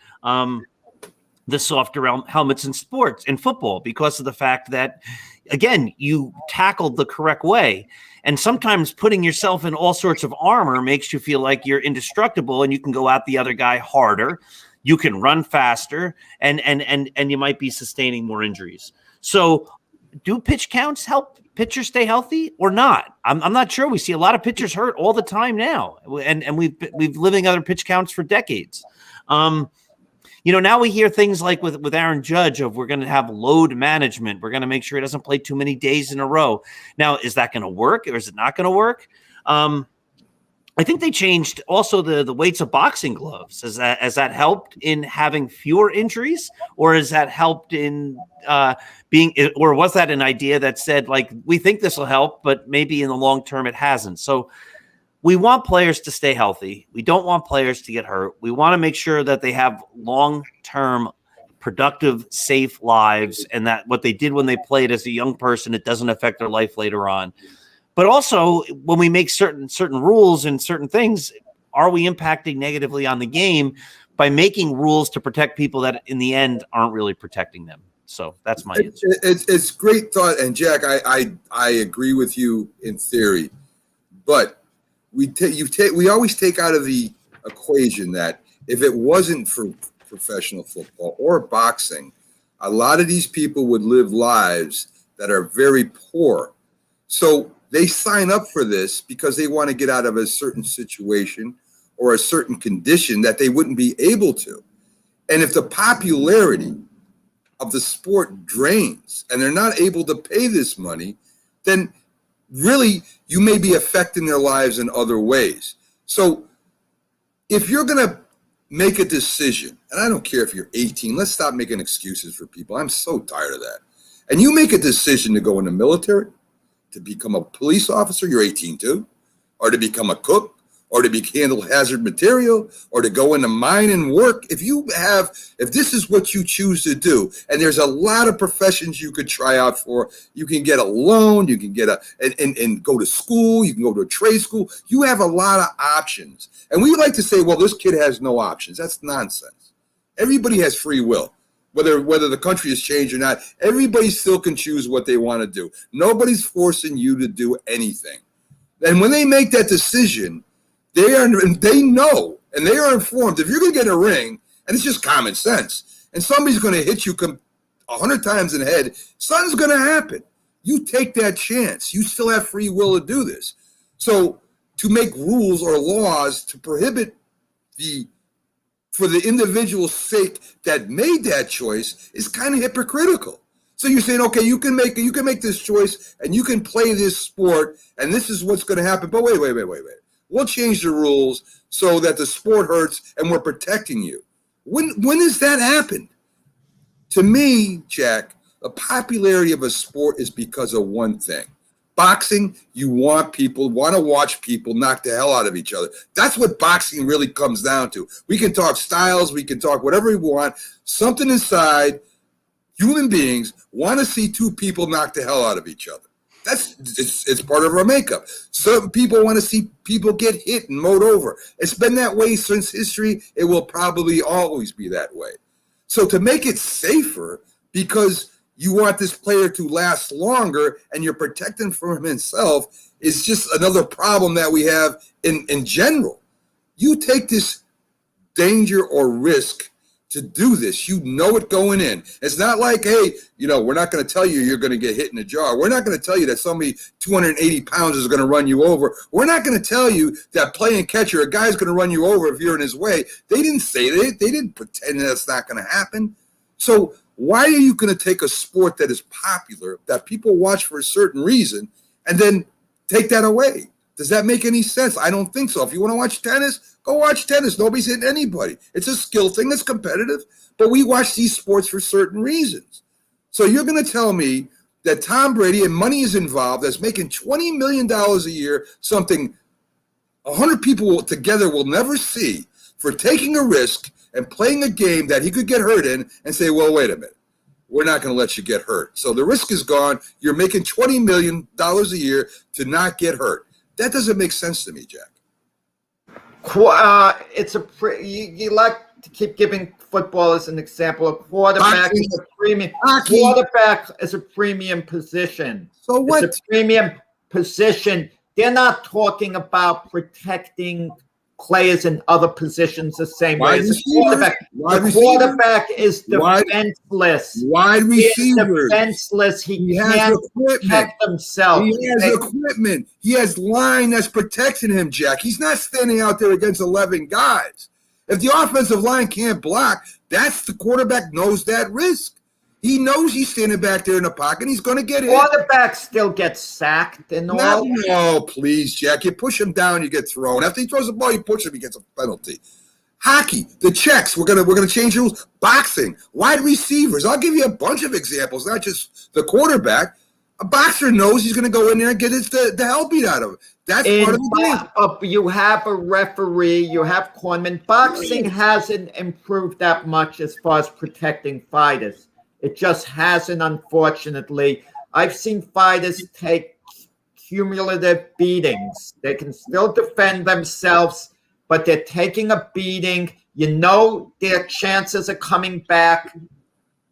the softer helmets in football, because of the fact that, again, you tackled the correct way. And sometimes putting yourself in all sorts of armor makes you feel like you're indestructible and you can go out the other guy harder. You can run faster, and you might be sustaining more injuries. So do pitch counts help pitchers stay healthy or not? I'm not sure. We see a lot of pitchers hurt all the time now, and we've living other pitch counts for decades. Now we hear things like with Aaron Judge of we're going to have load management. We're going to make sure he doesn't play too many days in a row. Now, is that going to work or is it not going to work? I think they changed also the weights of boxing gloves. Has that helped in having fewer injuries, or has that helped in being, or was that an idea that said, like, we think this will help, but maybe in the long term it hasn't? So we want players to stay healthy. We don't want players to get hurt. We want to make sure that they have long-term, productive, safe lives, and that what they did when they played as a young person, it doesn't affect their life later on. But also, when we make certain rules and certain things, are we impacting negatively on the game by making rules to protect people that in the end aren't really protecting them? So that's my answer. It's great thought, and Jack, I agree with you in theory, but we always take out of the equation that if it wasn't for professional football or boxing, a lot of these people would live lives that are very poor. So they sign up for this because they want to get out of a certain situation or a certain condition that they wouldn't be able to. And if the popularity of the sport drains and they're not able to pay this money, then really you may be affecting their lives in other ways. So if you're going to make a decision, and I don't care if you're 18, let's stop making excuses for people. I'm so tired of that. And you make a decision to go in the military, to become a police officer, you're 18 too, or to become a cook, or to handle hazard material, or to go in the mine and work. If this is what you choose to do, and there's a lot of professions you could try out for, you can get a loan, you can get and go to school, you can go to a trade school. You have a lot of options. And we like to say, well, this kid has no options. That's nonsense. Everybody has free will. Whether the country has changed or not, everybody still can choose what they want to do. Nobody's forcing you to do anything. And when they make that decision, they know and they are informed. If you're going to get in a ring, and it's just common sense, and somebody's going to hit you 100 times in the head, something's going to happen. You take that chance. You still have free will to do this. So to make rules or laws to prohibit for the individual's sake that made that choice is kind of hypocritical. So you're saying, okay, you can make this choice and you can play this sport, and this is what's going to happen. But wait. We'll change the rules so that the sport hurts and we're protecting you. When has that happened? To me, Jack, the popularity of a sport is because of one thing. Boxing, you want to watch people knock the hell out of each other. That's what boxing really comes down to. We can talk styles, we can talk whatever we want. Something inside, human beings want to see two people knock the hell out of each other. It's part of our makeup. Some people want to see people get hit and mowed over. It's been that way since history. It will probably always be that way. So to make it safer, because you want this player to last longer and you're protecting from himself, is just another problem that we have in general. You take this danger or risk to do this. You know it going in. It's not like, hey, we're not going to tell you you're going to get hit in the jar. We're not going to tell you that somebody 280 pounds is going to run you over. We're not going to tell you that playing catcher, a guy's going to run you over if you're in his way. They didn't say that. They didn't pretend that's not going to happen. So why are you going to take a sport that is popular, that people watch for a certain reason, and then take that away? Does that make any sense? I don't think so. If you want to watch tennis, go watch tennis. Nobody's hitting anybody. It's a skill thing. It's competitive. But we watch these sports for certain reasons. So you're going to tell me that Tom Brady, and money is involved, that's making $20 million a year, something 100 people together will never see, for taking a risk and playing a game that he could get hurt in, and say, well, wait a minute, we're not going to let you get hurt. So the risk is gone. You're making $20 million a year to not get hurt. That doesn't make sense to me, Jack. You like to keep giving football as an example. A quarterback is a premium. Quarterback is a premium position. So what? It's a premium position. They're not talking about protecting players in other positions the same way as a quarterback. The quarterback is defenseless. Wide receiver. Defenseless. He can't protect himself. He has equipment. He has line that's protecting him, Jack. He's not standing out there against 11 guys. If the offensive line can't block, the quarterback knows that risk. He knows he's standing back there in the pocket. And he's going to get hit. Quarterback still gets sacked and all. No, please, Jack. You push him down, you get thrown. After he throws the ball, you push him, he gets a penalty. Hockey, the checks. We're gonna change the rules. Boxing, wide receivers. I'll give you a bunch of examples, not just the quarterback. A boxer knows he's gonna go in there and get the hell beat out of him. That's part of the game. You have a referee, you have cornermen. Boxing hasn't improved that much as far as protecting fighters. It just hasn't, unfortunately. I've seen fighters take cumulative beatings. They can still defend themselves, but they're taking a beating. You know their chances are coming back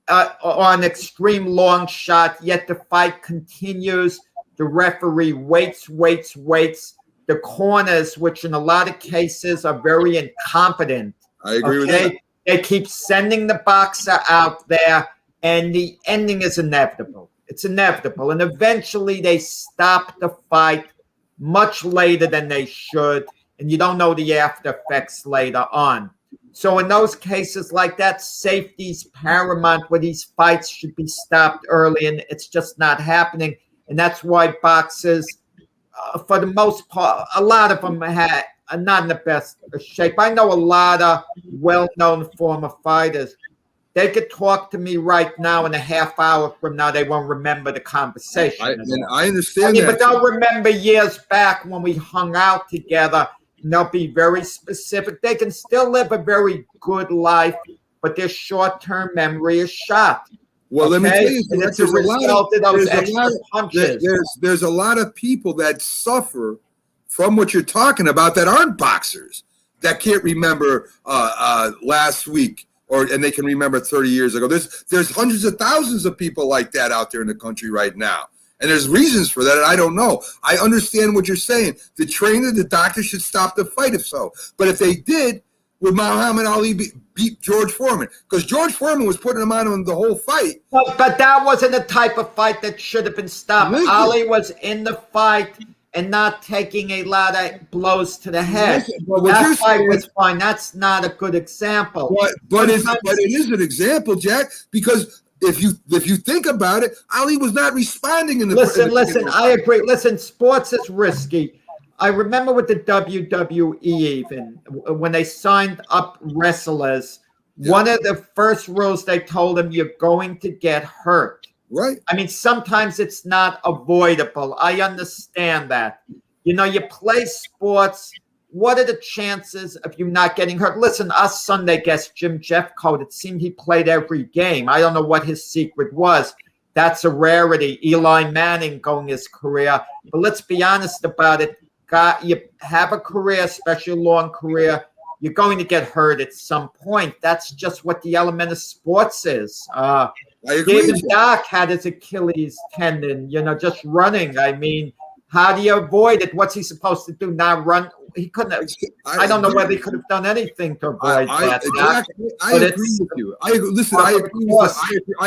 on an extreme long shot, yet the fight continues. The referee waits. The corners, which in a lot of cases are very incompetent. I agree with that. They keep sending the boxer out there, and the ending is inevitable. It's inevitable. And eventually they stop the fight much later than they should. And you don't know the after effects later on. So in those cases like that, safety's paramount, where these fights should be stopped early, and it's just not happening. And that's why boxers, for the most part, a lot of them are not in the best shape. I know a lot of well-known former fighters. They could talk to me right now, and a half hour from now, they won't remember the conversation. I understand that. But they'll remember years back when we hung out together. And they'll be very specific. They can still live a very good life, but their short-term memory is shot. Well, let me tell you, and it's a result of those extra punches. There's a lot of people that suffer from what you're talking about that aren't boxers, that can't remember last week, and they can remember 30 years ago. There's hundreds of thousands of people like that out there in the country right now. And there's reasons for that, and I don't know. I understand what you're saying. The trainer, the doctor should stop the fight if so. But if they did, would Muhammad Ali beat George Foreman? Because George Foreman was putting him on the whole fight. But that wasn't the type of fight that should have been stopped. Ali was in the fight and not taking a lot of blows to the head. That fight was fine. That's not a good example. But it is an example, Jack, because if you think about it, Ali was not responding in the Listen, I agree. Listen, sports is risky. I remember with the WWE even, when they signed up wrestlers, one of the first rules they told them, you're going to get hurt. Right. I mean, sometimes it's not avoidable. I understand that. You know, you play sports. What are the chances of you not getting hurt? Listen, our Sunday guest, Jim Jeffcoat, it seemed he played every game. I don't know what his secret was. That's a rarity. Eli Manning going his career. But let's be honest about it. You have a career, especially a long career, you're going to get hurt at some point. That's just what the element of sports is. I agree. David Dock had his Achilles tendon, just running. I mean, how do you avoid it? What's he supposed to do? Not run? He couldn't have. I don't know whether he could have done anything to avoid that. I agree with you. I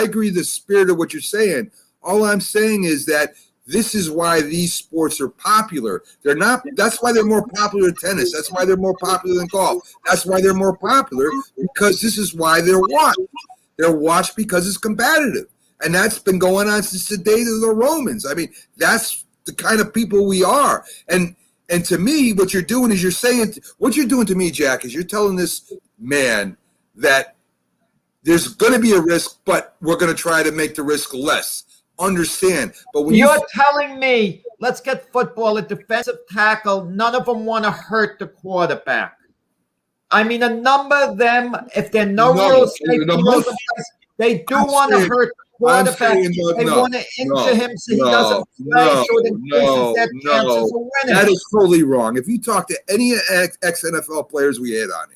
agree with the spirit of what you're saying. All I'm saying is that this is why these sports are popular. They're not. That's why they're more popular than tennis. That's why they're more popular than golf. That's why they're more popular, because this is why they're watched. They're watched because it's competitive, and that's been going on since the days of the Romans. I mean, that's the kind of people we are. And to me, what you're doing is what you're doing to me, Jack, is you're telling this man that there's going to be a risk, but we're going to try to make the risk less. Understand, but when you're telling me, let's get football, a defensive tackle, none of them want to hurt the quarterback. I mean, a number of them, if they're rules, they do want to hurt the quarterback. They want to injure him so he doesn't play, so it increases their chances of winning. That is totally wrong. If you talk to any ex-NFL players we had on here,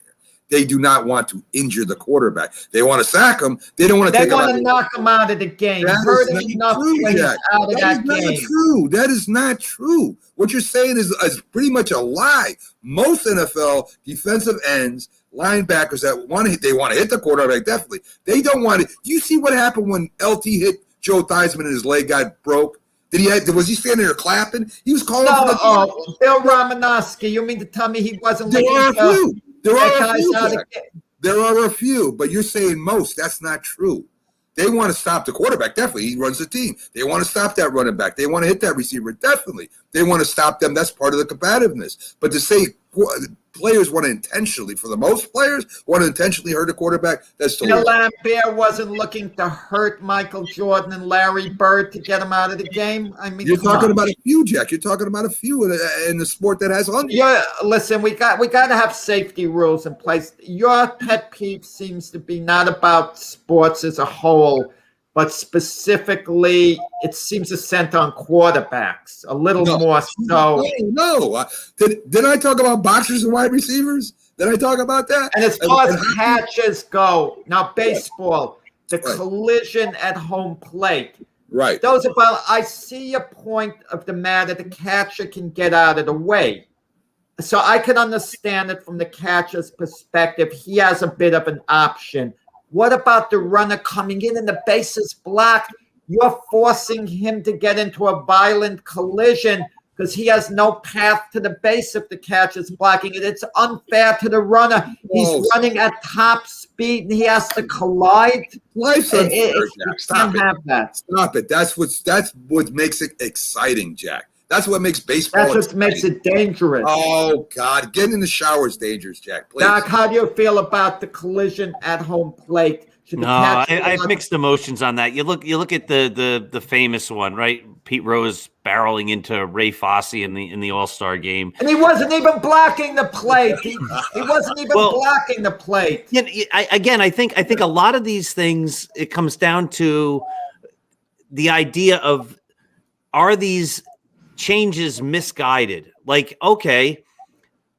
they do not want to injure the quarterback. They want to sack him. They don't want to. They want to knock him out of the game. Hurt him enough out of that game. That is not true. What you're saying is pretty much a lie. Most NFL defensive ends, linebackers that want to hit the quarterback. Definitely, they don't want it. Do you see what happened when LT hit Joe Theismann and his leg got broke? Was he standing there clapping? He was calling for the Bill Romanowski. You mean to tell me he wasn't? There are a few, but you're saying most. That's not true. They want to stop the quarterback. Definitely. He runs the team. They want to stop that running back. They want to hit that receiver. Definitely. They want to stop them. That's part of the combativeness. But to say players want to intentionally, for the most players, want to intentionally hurt a quarterback, that's totally. Lambert wasn't looking to hurt Michael Jordan and Larry Bird to get him out of the game. I mean, you're talking about a few, Jack. You're talking about a few in the sport that has hundreds. Yeah, listen, we got to have safety rules in place. Your pet peeve seems to be not about sports as a whole, but specifically, it seems to center on quarterbacks a little more so. No. Did I talk about boxers and wide receivers? Did I talk about that? And as far as catches go, now baseball, the collision at home plate. Right. Those about, I see your point of the matter. The catcher can get out of the way. So I can understand it from the catcher's perspective. He has a bit of an option. What about the runner coming in and the base is blocked? You're forcing him to get into a violent collision because he has no path to the base if the catcher's blocking it. It's unfair to the runner. He's running at top speed and he has to collide. Life's unfair, Jack. Stop it. Have that. Stop it. That's what makes it exciting, Jack. That's what makes baseball That's what makes it dangerous. Oh, God. Getting in the shower is dangerous, Jack. Please. Doc, how do you feel about the collision at home plate? No, I have mixed emotions on that. You look at the famous one, right? Pete Rose barreling into Ray Fosse in the All-Star game, and he wasn't even blocking the plate. He wasn't even blocking the plate. Yeah, I think a lot of these things, it comes down to the idea of, are these changes misguided? Like, okay,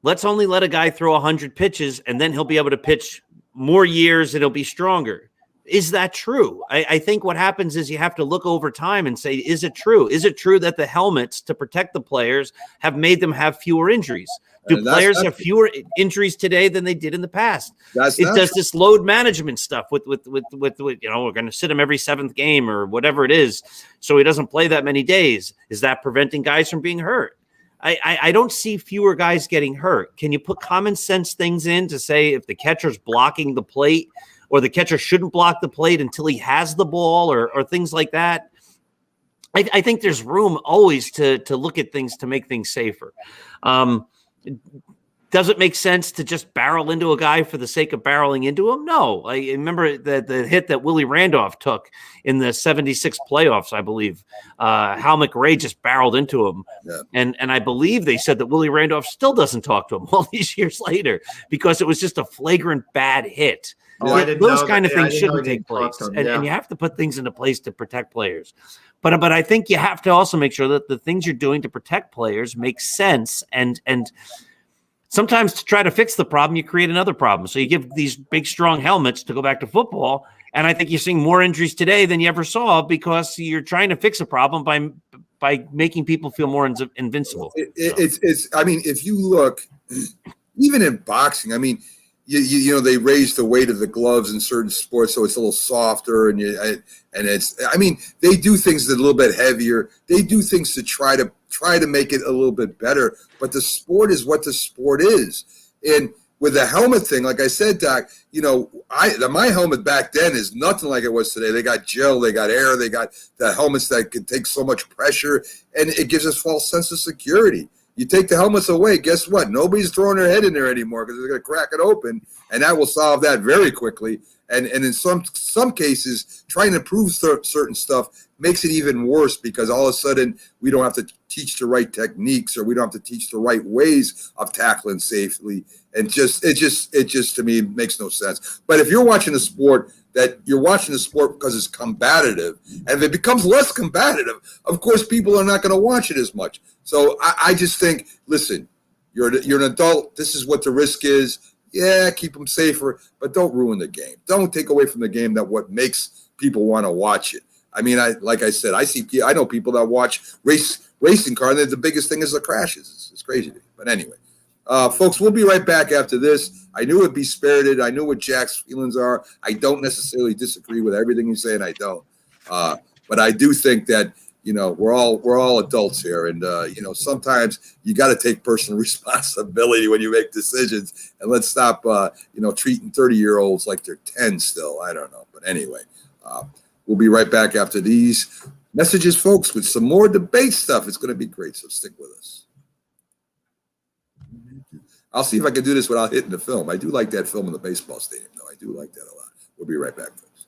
let's only let a guy throw 100 pitches and then he'll be able to pitch more years and he'll be stronger. Is that true? I think what happens is you have to look over time and say, is it true? Is it true that the helmets to protect the players have made them have fewer injuries? Do players have fewer injuries today than they did in the past? It does this load management stuff with we're going to sit him every 7th game or whatever it is, so he doesn't play that many days. Is that preventing guys from being hurt? I don't see fewer guys getting hurt. Can you put common sense things in to say if the catcher's blocking the plate, or the catcher shouldn't block the plate until he has the ball, or things like that? I think there's room always to look at things to make things safer. Does it make sense to just barrel into a guy for the sake of barreling into him? No. I remember the hit that Willie Randolph took in the 76 playoffs, I believe. Hal McRae just barreled into him. Yeah. And I believe they said that Willie Randolph still doesn't talk to him all these years later because it was just a flagrant bad hit. Those kind of things shouldn't take place. And you have to put things into place to protect players. But I think you have to also make sure that the things you're doing to protect players make sense. And sometimes to try to fix the problem, you create another problem. So you give these big, strong helmets to go back to football. And I think you're seeing more injuries today than you ever saw because you're trying to fix a problem by making people feel more invincible. I mean, if you look, even in boxing, I mean, you know, they raise the weight of the gloves in certain sports, so it's a little softer, and they do things that are a little bit heavier. They do things to try to make it a little bit better. But the sport is what the sport is, and with the helmet thing, like I said, Doc, you know, my helmet back then is nothing like it was today. They got gel, they got air, they got the helmets that can take so much pressure, and it gives us a false sense of security. You take the helmets away, guess what? Nobody's throwing their head in there anymore because they're going to crack it open, and that will solve that very quickly. And in some cases, trying to prove certain stuff makes it even worse because all of a sudden we don't have to teach the right techniques or we don't have to teach the right ways of tackling safely. And it just to me makes no sense. But if you're watching a sport that you're watching the sport because it's combative, and if it becomes less combative, of course people are not going to watch it as much. So I just think, listen, you're an adult. This is what the risk is. Yeah, keep them safer, but don't ruin the game. Don't take away from the game that what makes people want to watch it. I mean, like I said, I know people that watch racing car, and the biggest thing is the crashes. It's crazy to me. But anyway, folks, we'll be right back after this. I knew it'd be spirited. I knew what Jack's feelings are. I don't necessarily disagree with everything he's saying. I don't, but I do think that, you know, we're all adults here, and you know, sometimes you got to take personal responsibility when you make decisions, and let's stop, you know, treating 30-year-olds like they're 10 still. I don't know, but anyway, We'll be right back after these messages, folks, with some more debate stuff. It's going to be great, so stick with us. I'll see if I can do this without hitting the film. I do like that film in the baseball stadium, though. I do like that a lot. We'll be right back, folks.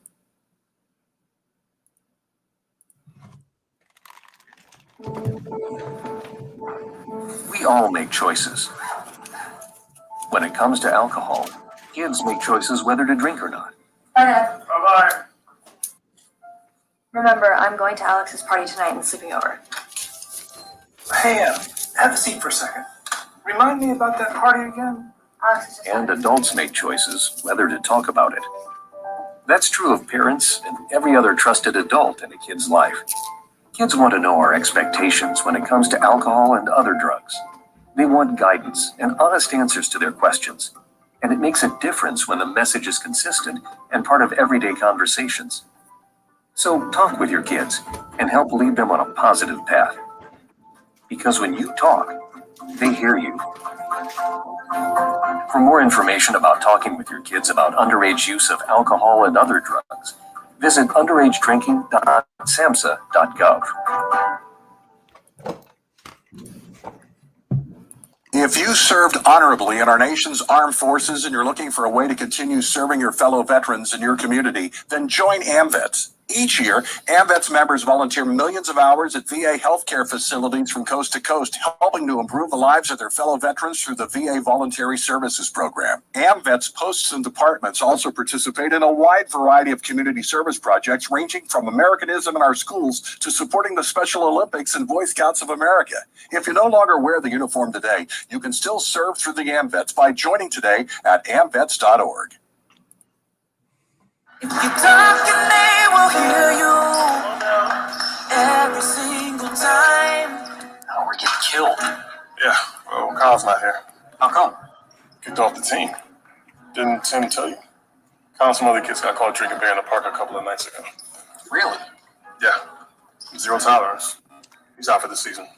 We all make choices. When it comes to alcohol, kids make choices whether to drink or not. Bye. Remember, I'm going to Alex's party tonight and sleeping over. Hey, have a seat for a second. Remind me about that party again. Alex is just And adults make choices whether to talk about it. That's true of parents and every other trusted adult in a kid's life. Kids want to know our expectations when it comes to alcohol and other drugs. They want guidance and honest answers to their questions. And it makes a difference when the message is consistent and part of everyday conversations. So talk with your kids and help lead them on a positive path. Because when you talk, they hear you. For more information about talking with your kids about underage use of alcohol and other drugs, visit underagedrinking.samhsa.gov. If you served honorably in our nation's armed forces and you're looking for a way to continue serving your fellow veterans in your community, then join AMVETS. Each year, AMVETS members volunteer millions of hours at VA healthcare facilities from coast to coast, helping to improve the lives of their fellow veterans through the VA Voluntary Services Program. AMVETS posts and departments also participate in a wide variety of community service projects, ranging from Americanism in our schools to supporting the Special Olympics and Boy Scouts of America. If you no longer wear the uniform today, you can still serve through the AMVETS by joining today at amvets.org. If you talk and they will hear you every single time. Oh, we're getting killed. Yeah, well, Kyle's not here. How come? Kicked off the team. Didn't Tim tell you? Kyle and some other kids got caught drinking beer in the park a couple of nights ago. Really? Yeah. 0 tolerance. He's out for the season.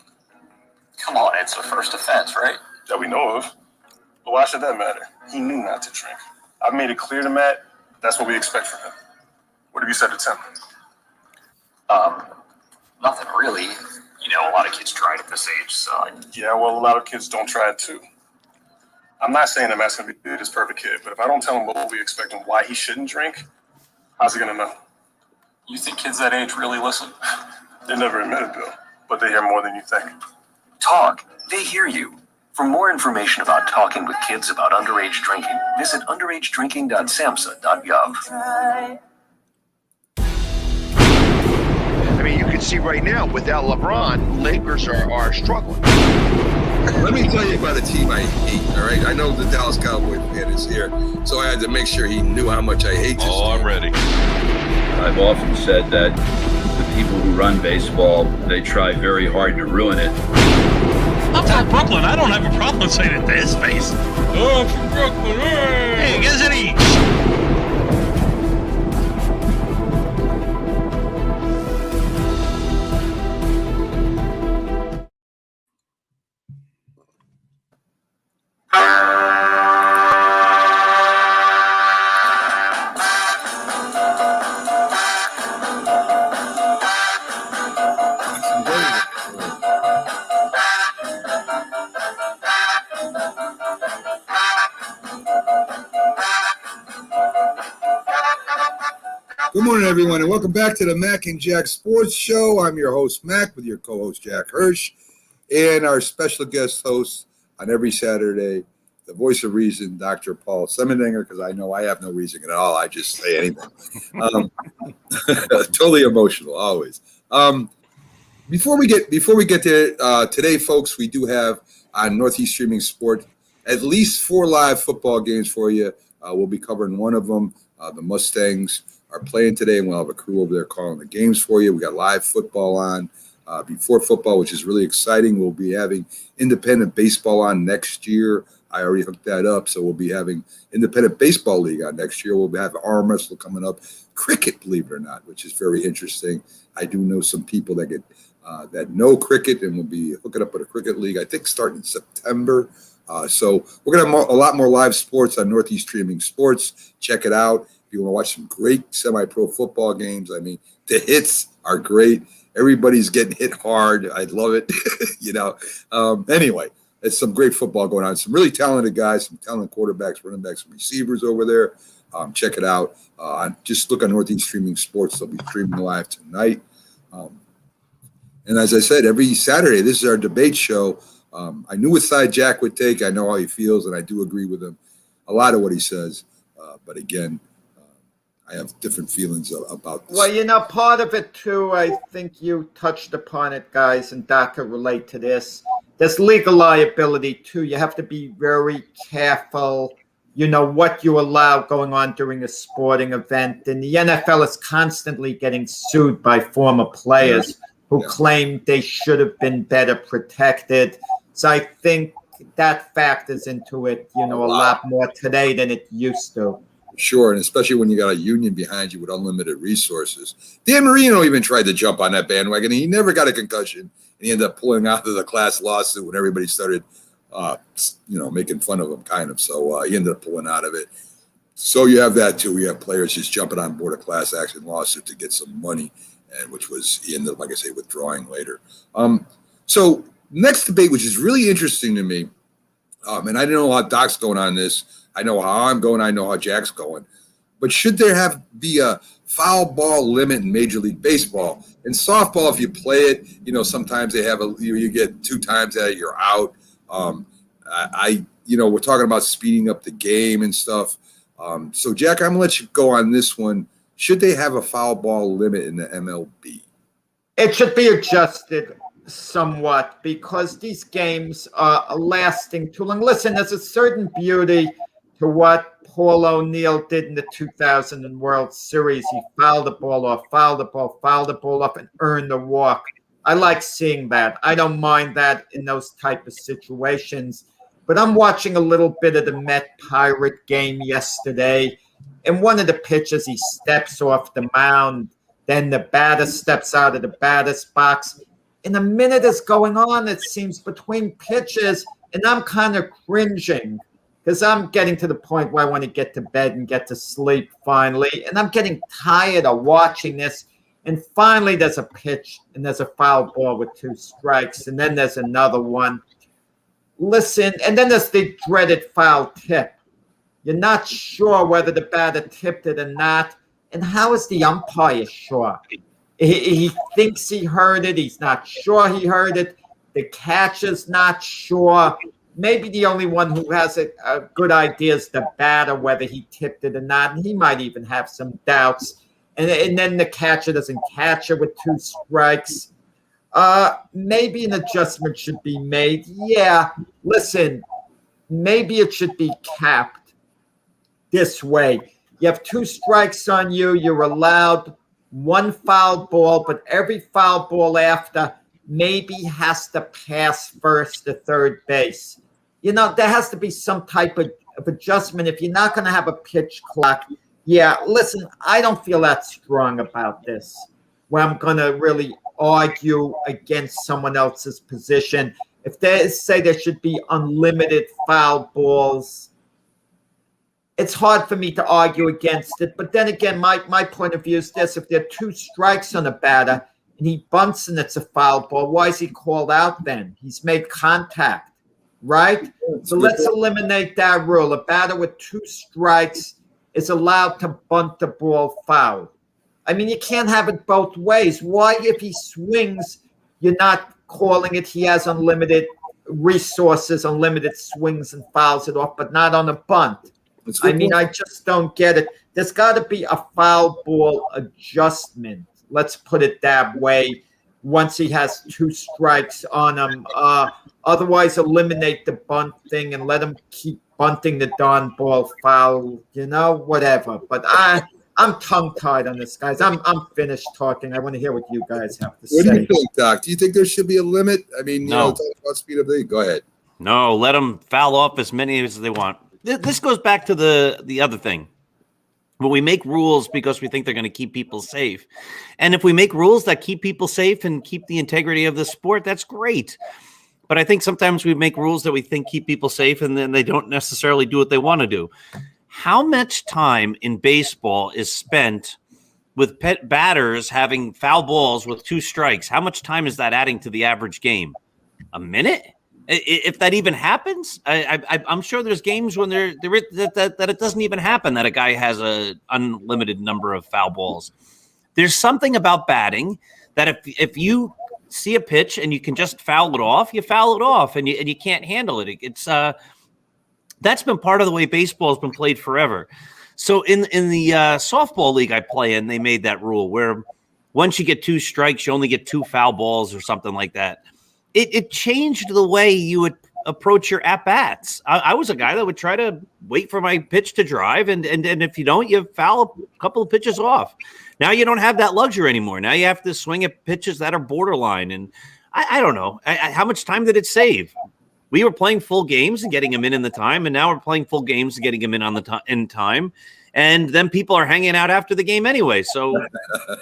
Come on, it's a first offense, right? That we know of. But why should that matter? He knew not to drink. I've made it clear to Matt, that's what we expect from him. What have you said to Tim? Nothing really. You know, a lot of kids try it at this age, so... Yeah, well, a lot of kids don't try it too. I'm not saying that Matt's going to be this perfect kid, but if I don't tell him what we expect and why he shouldn't drink, how's he going to know? You think kids that age really listen? They never admit it, Bill, but they hear more than you think. Talk. They hear you. For more information about talking with kids about underage drinking, visit underagedrinking.samhsa.gov. I mean, you can see right now, without LeBron, Lakers are struggling. Let me tell you about a team I hate, all right? I know the Dallas Cowboy fan is here, so I had to make sure he knew how much I hate this team. I'm ready. I've often said that the people who run baseball, they try very hard to ruin it. I'm from Brooklyn. I don't have a problem saying it to his face. Oh, I'm from Brooklyn. Hey, isn't he? Good morning, everyone, and welcome back to the Mac and Jack Sports Show. I'm your host, Mac, with your co-host, Jack Hirsch, and our special guest host on every Saturday, the voice of reason, Dr. Paul Semendinger, because I know I have no reason at all. I just say anything. Totally emotional, always. Before we get to today, folks, we do have on Northeast Streaming Sport at least 4 live football games for you. We'll be covering one of them. The Mustangs are playing today, and we'll have a crew over there calling the games for you. We got live football on before football, which is really exciting. We'll be having independent baseball on next year. I already hooked that up, so we'll be having independent baseball league on next year. We'll have arm wrestle coming up, cricket, believe it or not, which is very interesting. I do know some people that get that know cricket, and we'll be hooking up with a cricket league, I think, starting in September. So we're going to have a lot more live sports on Northeast Streaming Sports. Check it out. If you want to watch some great semi-pro football games, I mean, the hits are great. Everybody's getting hit hard. I love it. Anyway, it's some great football going on. Some really talented guys, some talented quarterbacks, running backs, and receivers over there. Check it out. Just look on Northeast Streaming Sports. They'll be streaming live tonight. And as I said, every Saturday, this is our debate show. I knew what side Jack would take. I know how he feels, and I do agree with him. A lot of what he says. But again, I have different feelings about this. Well, part of it, too, I think you touched upon it, guys, and Doc could relate to this. There's legal liability, too. You have to be very careful, what you allow going on during a sporting event. And the NFL is constantly getting sued by former players who claim they should have been better protected. So I think that factors into it, a lot more today than it used to. Sure, and especially when you got a union behind you with unlimited resources. Dan Marino even tried to jump on that bandwagon, and he never got a concussion. And he ended up pulling out of the class lawsuit when everybody started, making fun of him, kind of. So he ended up pulling out of it. So you have that, too. You have players just jumping on board a class action lawsuit to get some money, and he ended up, like I say, withdrawing later. So next debate, which is really interesting to me, and I don't know how Doc's going on this. I know how I'm going. I know how Jack's going. But should there be a foul ball limit in Major League Baseball? In softball, if you play it, sometimes they have you get 2 times that you're out. We're talking about speeding up the game and stuff. So Jack, I'm gonna let you go on this one. Should they have a foul ball limit in the MLB? It should be adjusted somewhat because these games are lasting too long. Listen, there's a certain beauty to what Paul O'Neill did in the 2000 World Series. He fouled the ball off, and earned the walk. I like seeing that. I don't mind that in those type of situations. But I'm watching a little bit of the Met-Pirate game yesterday, and one of the pitchers, he steps off the mound. Then the batter steps out of the batter's box. And a minute is going on, it seems, between pitches, and I'm kind of cringing because I'm getting to the point where I want to get to bed and get to sleep finally. And I'm getting tired of watching this. And finally, there's a pitch, and there's a foul ball with 2 strikes. And then there's another one. Listen, and then there's the dreaded foul tip. You're not sure whether the batter tipped it or not. And how is the umpire sure? He thinks he heard it. He's not sure he heard it. The catcher's not sure. Maybe the only one who has a good idea is the batter, whether he tipped it or not. And he might even have some doubts. And then the catcher doesn't catch it with 2 strikes. Maybe an adjustment should be made. Yeah, listen, maybe it should be capped this way. You have 2 strikes on you. You're allowed 1 foul ball, but every foul ball after maybe has to pass first to third base. There has to be some type of adjustment. If you're not going to have a pitch clock, listen, I don't feel that strong about this, where I'm going to really argue against someone else's position. If they say there should be unlimited foul balls, it's hard for me to argue against it. But then again, my point of view is this. If there are 2 strikes on a batter and he bunts and it's a foul ball, why is he called out then? He's made contact, right? So let's eliminate that rule. A batter with 2 strikes is allowed to bunt the ball foul. I mean, you can't have it both ways. Why, if he swings, you're not calling it he has unlimited resources, unlimited swings and fouls it off, but not on a bunt? I mean, I just don't get it. There's got to be a foul ball adjustment. Let's put it that way. Once he has 2 strikes on him, otherwise eliminate the bunt thing and let him keep bunting the darn ball foul. Whatever. But I'm tongue-tied on this, guys. I'm finished talking. I want to hear what you guys have to say. What do you think, Doc? Do you think there should be a limit? I mean, No. talk about speed of the. Go ahead. No, let them foul off as many as they want. This goes back to the other thing. When we make rules because we think they're going to keep people safe. And if we make rules that keep people safe and keep the integrity of the sport, that's great. But I think sometimes we make rules that we think keep people safe and then they don't necessarily do what they want to do. how much time in baseball is spent with batters having foul balls with 2 strikes? How much time is that adding to the average game? A minute? If that even happens? I'm sure there's games when that it doesn't even happen, that a guy has an unlimited number of foul balls. There's something about batting that if you see a pitch and you can just foul it off, you foul it off, and you can't handle it. It's that's been part of the way baseball has been played forever. So in the softball league I play in, they made that rule where once you get 2 strikes, you only get 2 foul balls or something like that. It changed the way you would approach your at-bats. I was a guy that would try to wait for my pitch to drive, and if you don't, you foul a couple of pitches off. Now you don't have that luxury anymore. Now you have to swing at pitches that are borderline, and I don't know. How much time did it save? We were playing full games and getting them in the time, and now we're playing full games and getting them in in time. And then people are hanging out after the game anyway. So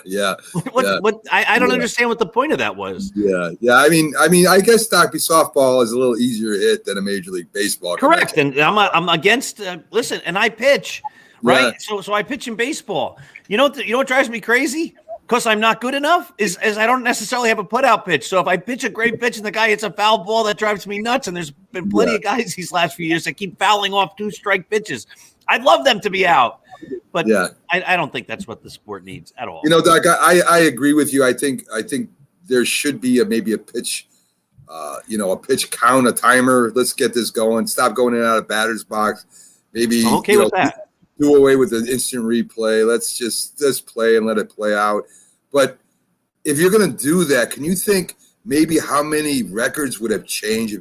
yeah, I don't understand what the point of that was. Yeah. I mean, I guess softball is a little easier hit than a Major League Baseball. Correct, and I'm against. Listen, and I pitch, right? Yeah. So I pitch in baseball. You know what drives me crazy? Because I'm not good enough is I don't necessarily have a put-out pitch. So if I pitch a great pitch and the guy hits a foul ball, that drives me nuts. And there's been plenty of guys these last few years that keep fouling off 2-strike pitches. I'd love them to be out, but I don't think that's what the sport needs at all. Doc, I agree with you. I think there should be maybe a pitch, a pitch count, a timer. Let's get this going. Stop going in and out of batter's box. Maybe I'm okay with that. Do away with the instant replay. Let's just play and let it play out. But if you're going to do that, can you think maybe how many records would have changed?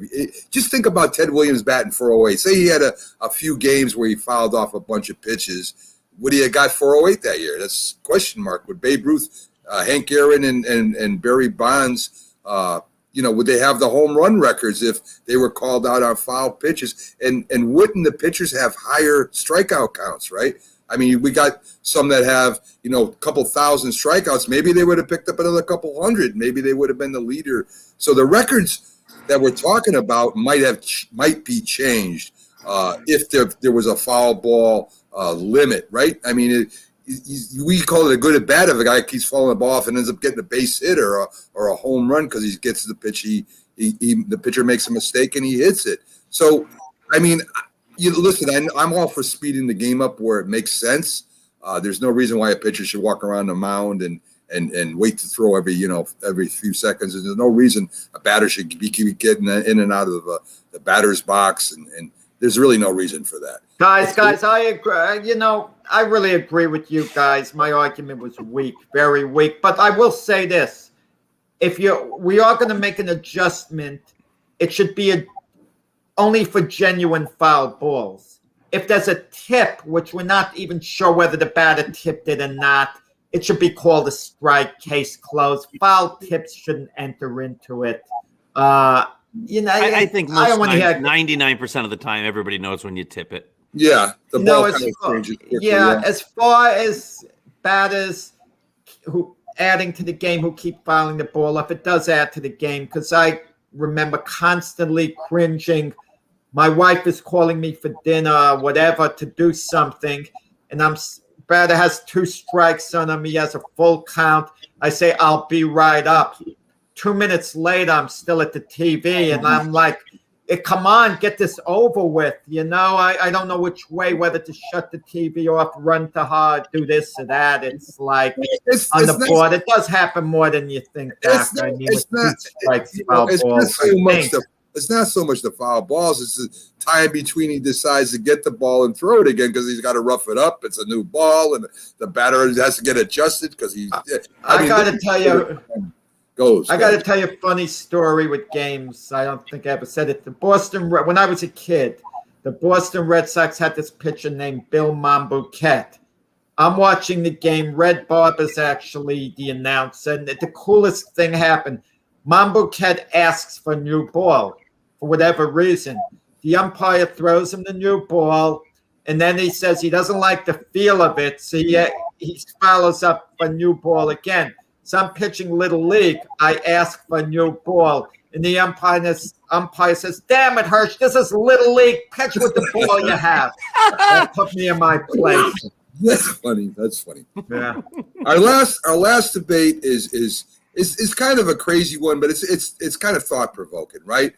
Just think about Ted Williams batting 408. Say he had a few games where he fouled off a bunch of pitches. Would he have got 408 that year? That's a question mark. Would Babe Ruth, Hank Aaron, and Barry Bonds, would they have the home run records if they were called out on foul pitches? And wouldn't the pitchers have higher strikeout counts, right? I mean, we got some that have, a couple thousand strikeouts. Maybe they would have picked up another couple hundred. Maybe they would have been the leader. So the records that we're talking about might be changed if there was a foul ball limit, right? I mean, we call it a good at bat if a guy keeps falling the ball off and ends up getting a base hit or a home run because he gets the pitch. The pitcher makes a mistake and he hits it. So, I mean, listen, I'm all for speeding the game up where it makes sense. There's no reason why a pitcher should walk around the mound and wait to throw every few seconds. And there's no reason a batter should be getting in and out of the batter's box. And there's really no reason for that. Guys, I agree. I really agree with you guys. My argument was weak, very weak. But I will say this. We are going to make an adjustment. It should be only for genuine foul balls. If there's a tip, which we're not even sure whether the batter tipped it or not, it should be called a strike, case closed. Foul tips shouldn't enter into it. I think most times, 99% of the time, everybody knows when you tip it. Yeah, the ball kind of changes quickly. As far as batters who adding to the game who keep fouling the ball off, it does add to the game because I remember constantly cringing. My wife is calling me for dinner, whatever, to do something, and batter has 2 strikes on him. He has a full count. I say, I'll be right up. 2 minutes later, I'm still at the TV, and I'm like, come on, get this over with. I don't know which way, whether to shut the TV off, run to her, do this or that. It's like on the board. It does happen more than you think, Doc. It's not so much the foul balls. It's the time between he decides to get the ball and throw it again because he's got to rough it up. It's a new ball, and the batter has to get adjusted because he's. I got to tell you. I got to tell you a funny story with games. I don't think I ever said it. When I was a kid, the Boston Red Sox had this pitcher named Bill Monbouquet. I'm watching the game. Red Barber's actually the announcer, and the coolest thing happened. Monbouquet asks for a new ball for whatever reason. The umpire throws him the new ball, and then he says he doesn't like the feel of it, so he follows up for a new ball again. So I'm pitching Little League. I ask for a new ball. and the umpire says, "Damn it, Hirsch, this is Little League. Catch with the ball you have." That put me in my place. That's funny. That's funny. Yeah. Our last debate is kind of a crazy one, but it's kind of thought provoking, right?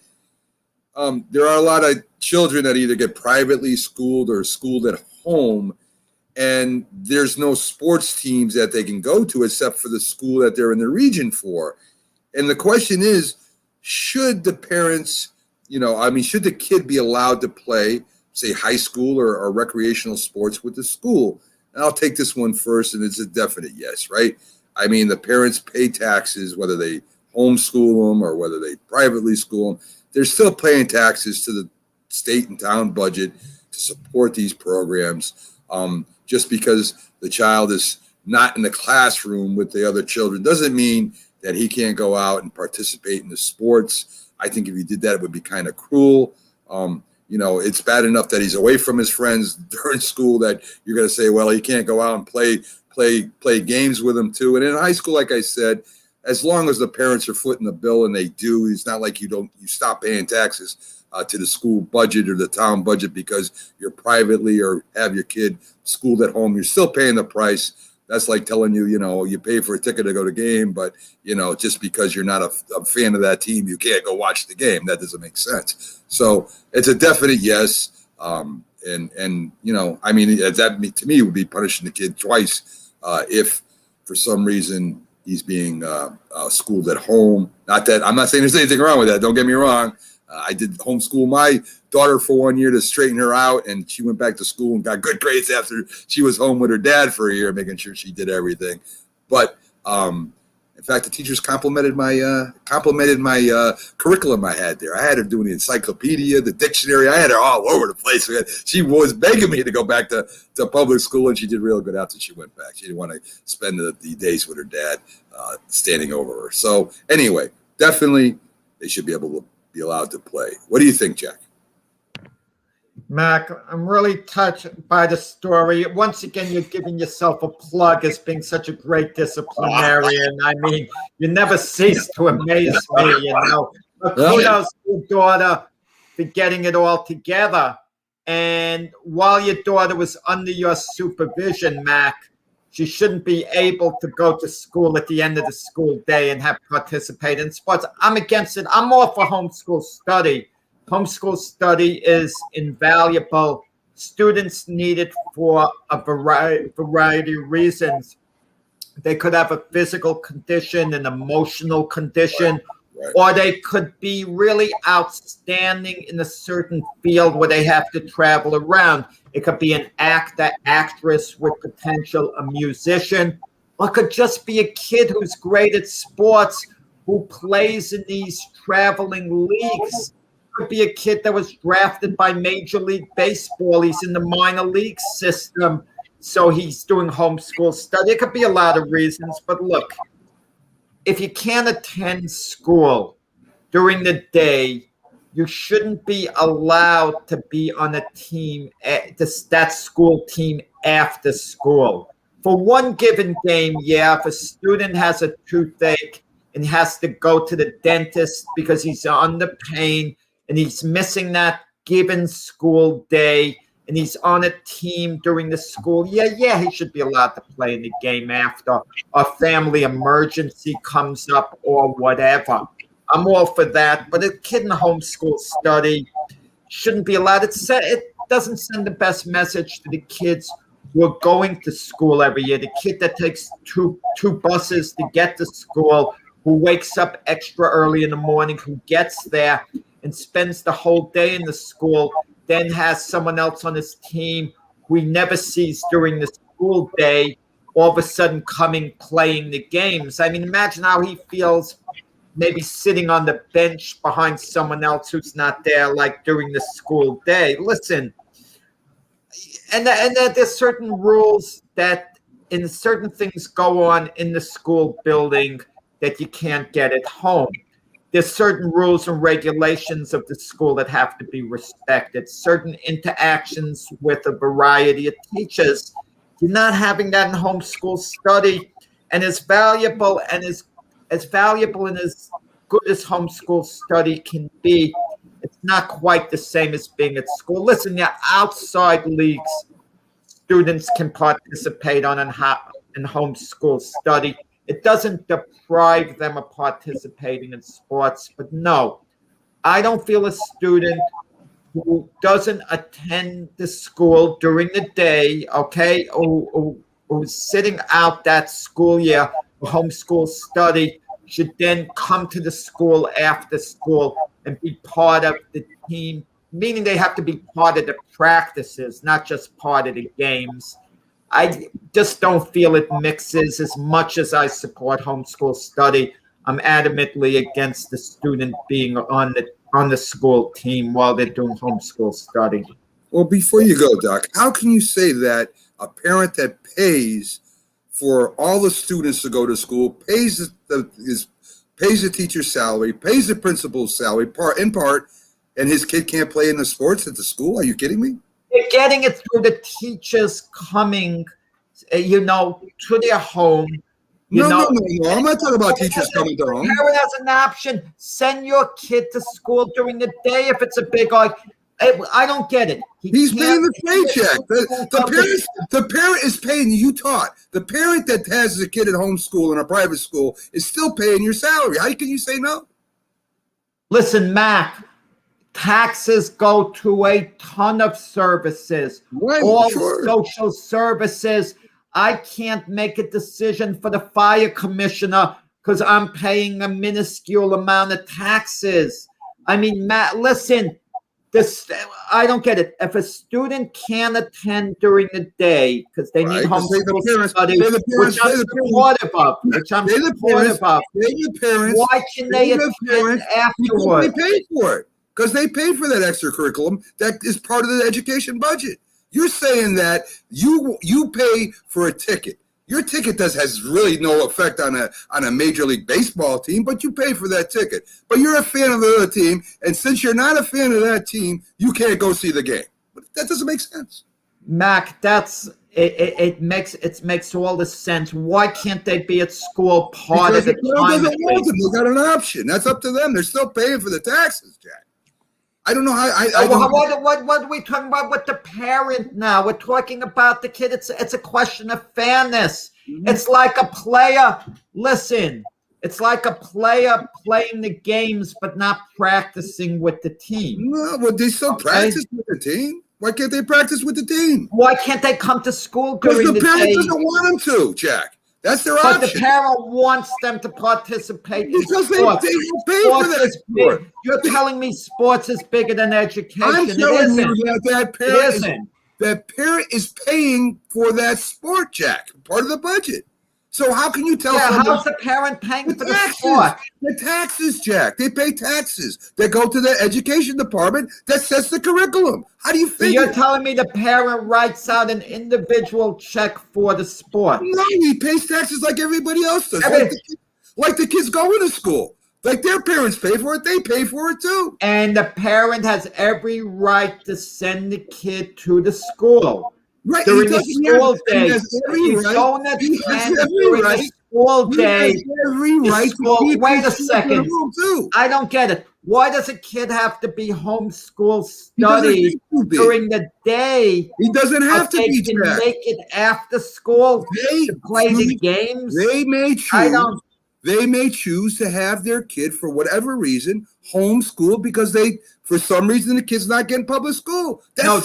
There are a lot of children that either get privately schooled or schooled at home, and there's no sports teams that they can go to except for the school that they're in the region for. And the question is, should the parents, should the kid be allowed to play, say, high school or recreational sports with the school? And I'll take this one first, and it's a definite yes, right? I mean, the parents pay taxes, whether they homeschool them or whether they privately school them. They're still paying taxes to the state and town budget to support these programs. Just because the child is not in the classroom with the other children doesn't mean that he can't go out and participate in the sports. I think if he did that, it would be kind of cruel. It's bad enough that he's away from his friends during school that you're going to say, well, he can't go out and play games with them too. And in high school, like I said, as long as the parents are footing the bill, and they do, it's not like you stop paying taxes to the school budget or the town budget because you're privately or have your kid schooled at home. You're still paying the price. That's like telling you, you pay for a ticket to go to game, but, just because you're not a fan of that team, you can't go watch the game. That doesn't make sense. So it's a definite yes. That to me would be punishing the kid twice if for some reason he's being schooled at home. Not that I'm not saying there's anything wrong with that. Don't get me wrong. I did homeschool my daughter for 1 year to straighten her out, and she went back to school and got good grades after she was home with her dad for a year, making sure she did everything. But in fact, the teachers complimented my curriculum I had there. I had her doing the encyclopedia, the dictionary. I had her all over the place. She was begging me to go back to public school, and she did real good after she went back. She didn't want to spend the days with her dad standing over her. So anyway, definitely they should be able to be allowed to play. What do you think, Jack? Mac, I'm really touched by the story. Once again, you're giving yourself a plug as being such a great disciplinarian. I mean, you never cease to amaze me, But kudos to your daughter for getting it all together. And while your daughter was under your supervision, Mac, she shouldn't be able to go to school at the end of the school day and have participate in sports. I'm against it. I'm all for homeschool study. Homeschool study is invaluable. Students need it for a variety of reasons. They could have a physical condition, an emotional condition, or they could be really outstanding in a certain field where they have to travel around. It could be an actor, actress with potential, a musician, or it could just be a kid who's great at sports, who plays in these traveling leagues. Could be a kid that was drafted by Major League Baseball. He's in the minor league system, so he's doing homeschool study. It could be a lot of reasons, but look, if you can't attend school during the day, you shouldn't be allowed to be on a team, that school team after school. For one given game, if a student has a toothache and has to go to the dentist because he's under pain, and he's missing that given school day, and he's on a team during the school, he should be allowed to play in the game after a family emergency comes up or whatever. I'm all for that, but a kid in homeschool study shouldn't be allowed. It doesn't send the best message to the kids who are going to school every year. The kid that takes two buses to get to school, who wakes up extra early in the morning, who gets there and spends the whole day in the school, then has someone else on his team who he never sees during the school day, all of a sudden playing the games. I mean, imagine how he feels maybe sitting on the bench behind someone else who's not there, like during the school day. Listen, and there's certain rules that in certain things go on in the school building that you can't get at home. There's certain rules and regulations of the school that have to be respected, certain interactions with a variety of teachers. You're not having that in homeschool study, and as valuable and as good as homeschool study can be, it's not quite the same as being at school. Listen, yeah, outside leagues, students can participate in homeschool study. It doesn't deprive them of participating in sports. But no, I don't feel a student who doesn't attend the school during the day, okay, who's sitting out that school year for homeschool study should then come to the school after school and be part of the team, meaning they have to be part of the practices, not just part of the games. I just don't feel it mixes. As much as I support homeschool study, I'm adamantly against the student being on the school team while they're doing homeschool study. Well, before you go, Doc, how can you say that a parent that pays for all the students to go to school, pays the teacher's salary, pays the principal's salary, in part, and his kid can't play in the sports at the school? Are you kidding me? They're getting it through the teachers coming, to their home. No. I'm not talking about teachers coming to home. Parent has an option. Send your kid to school during the day if it's a big I don't get it. He's paying the paycheck. The parent is paying you. You taught. The parent that has a kid at home school in a private school is still paying your salary. How can you say no? Listen, Mac, taxes go to a ton of services. Right, all sure. Social services. I can't make a decision for the fire commissioner because I'm paying a minuscule amount of taxes. I mean, Matt, listen. I don't get it. If a student can't attend during the day because they need homeschool study, which I'm supportive of, why can they attend afterwards? They pay for it because they pay for that extra curriculum that is part of the education budget. You're saying that you pay for a ticket. Your ticket has really no effect on a Major League Baseball team, but you pay for that ticket. But you're a fan of the other team, and since you're not a fan of that team, you can't go see the game. But that doesn't make sense. Mac, it makes all the sense. Why can't they be at school part of the time? They got an option. That's up to them. They're still paying for the taxes, Jack. I don't know how. What are we talking about with the parent now? We're talking about the kid. It's a question of fairness. Mm-hmm. It's like a player. Listen, it's like a player playing the games but not practicing with the team. No, well, they still practice with the team. Why can't they practice with the team? Why can't they come to school during the day? Because the parent doesn't want them to, Jack. That's their option. But the parent wants them to participate because in sports. They pay for that sport. You're telling me sports is bigger than education. I'm telling you that parent is paying for that sport, Jack. Part of the budget. So how can you tell someone? How's the parent paying for the sport? The taxes, Jack. They pay taxes that go to the education department that sets the curriculum. How do you think? So you're telling me the parent writes out an individual check for the sport? No, he pays taxes like everybody else does. Like the kids going to school. Like their parents pay for it, they pay for it too. And the parent has every right to send the kid to the school. Right. During the school day. He's going to attend during the school day. Wait a second. I don't get it. Why does a kid have to be homeschool study during the day? He doesn't have to be. They can make it after school to play the games. They may choose to have their kid, for whatever reason, homeschool because for some reason, the kid's not getting public school. That's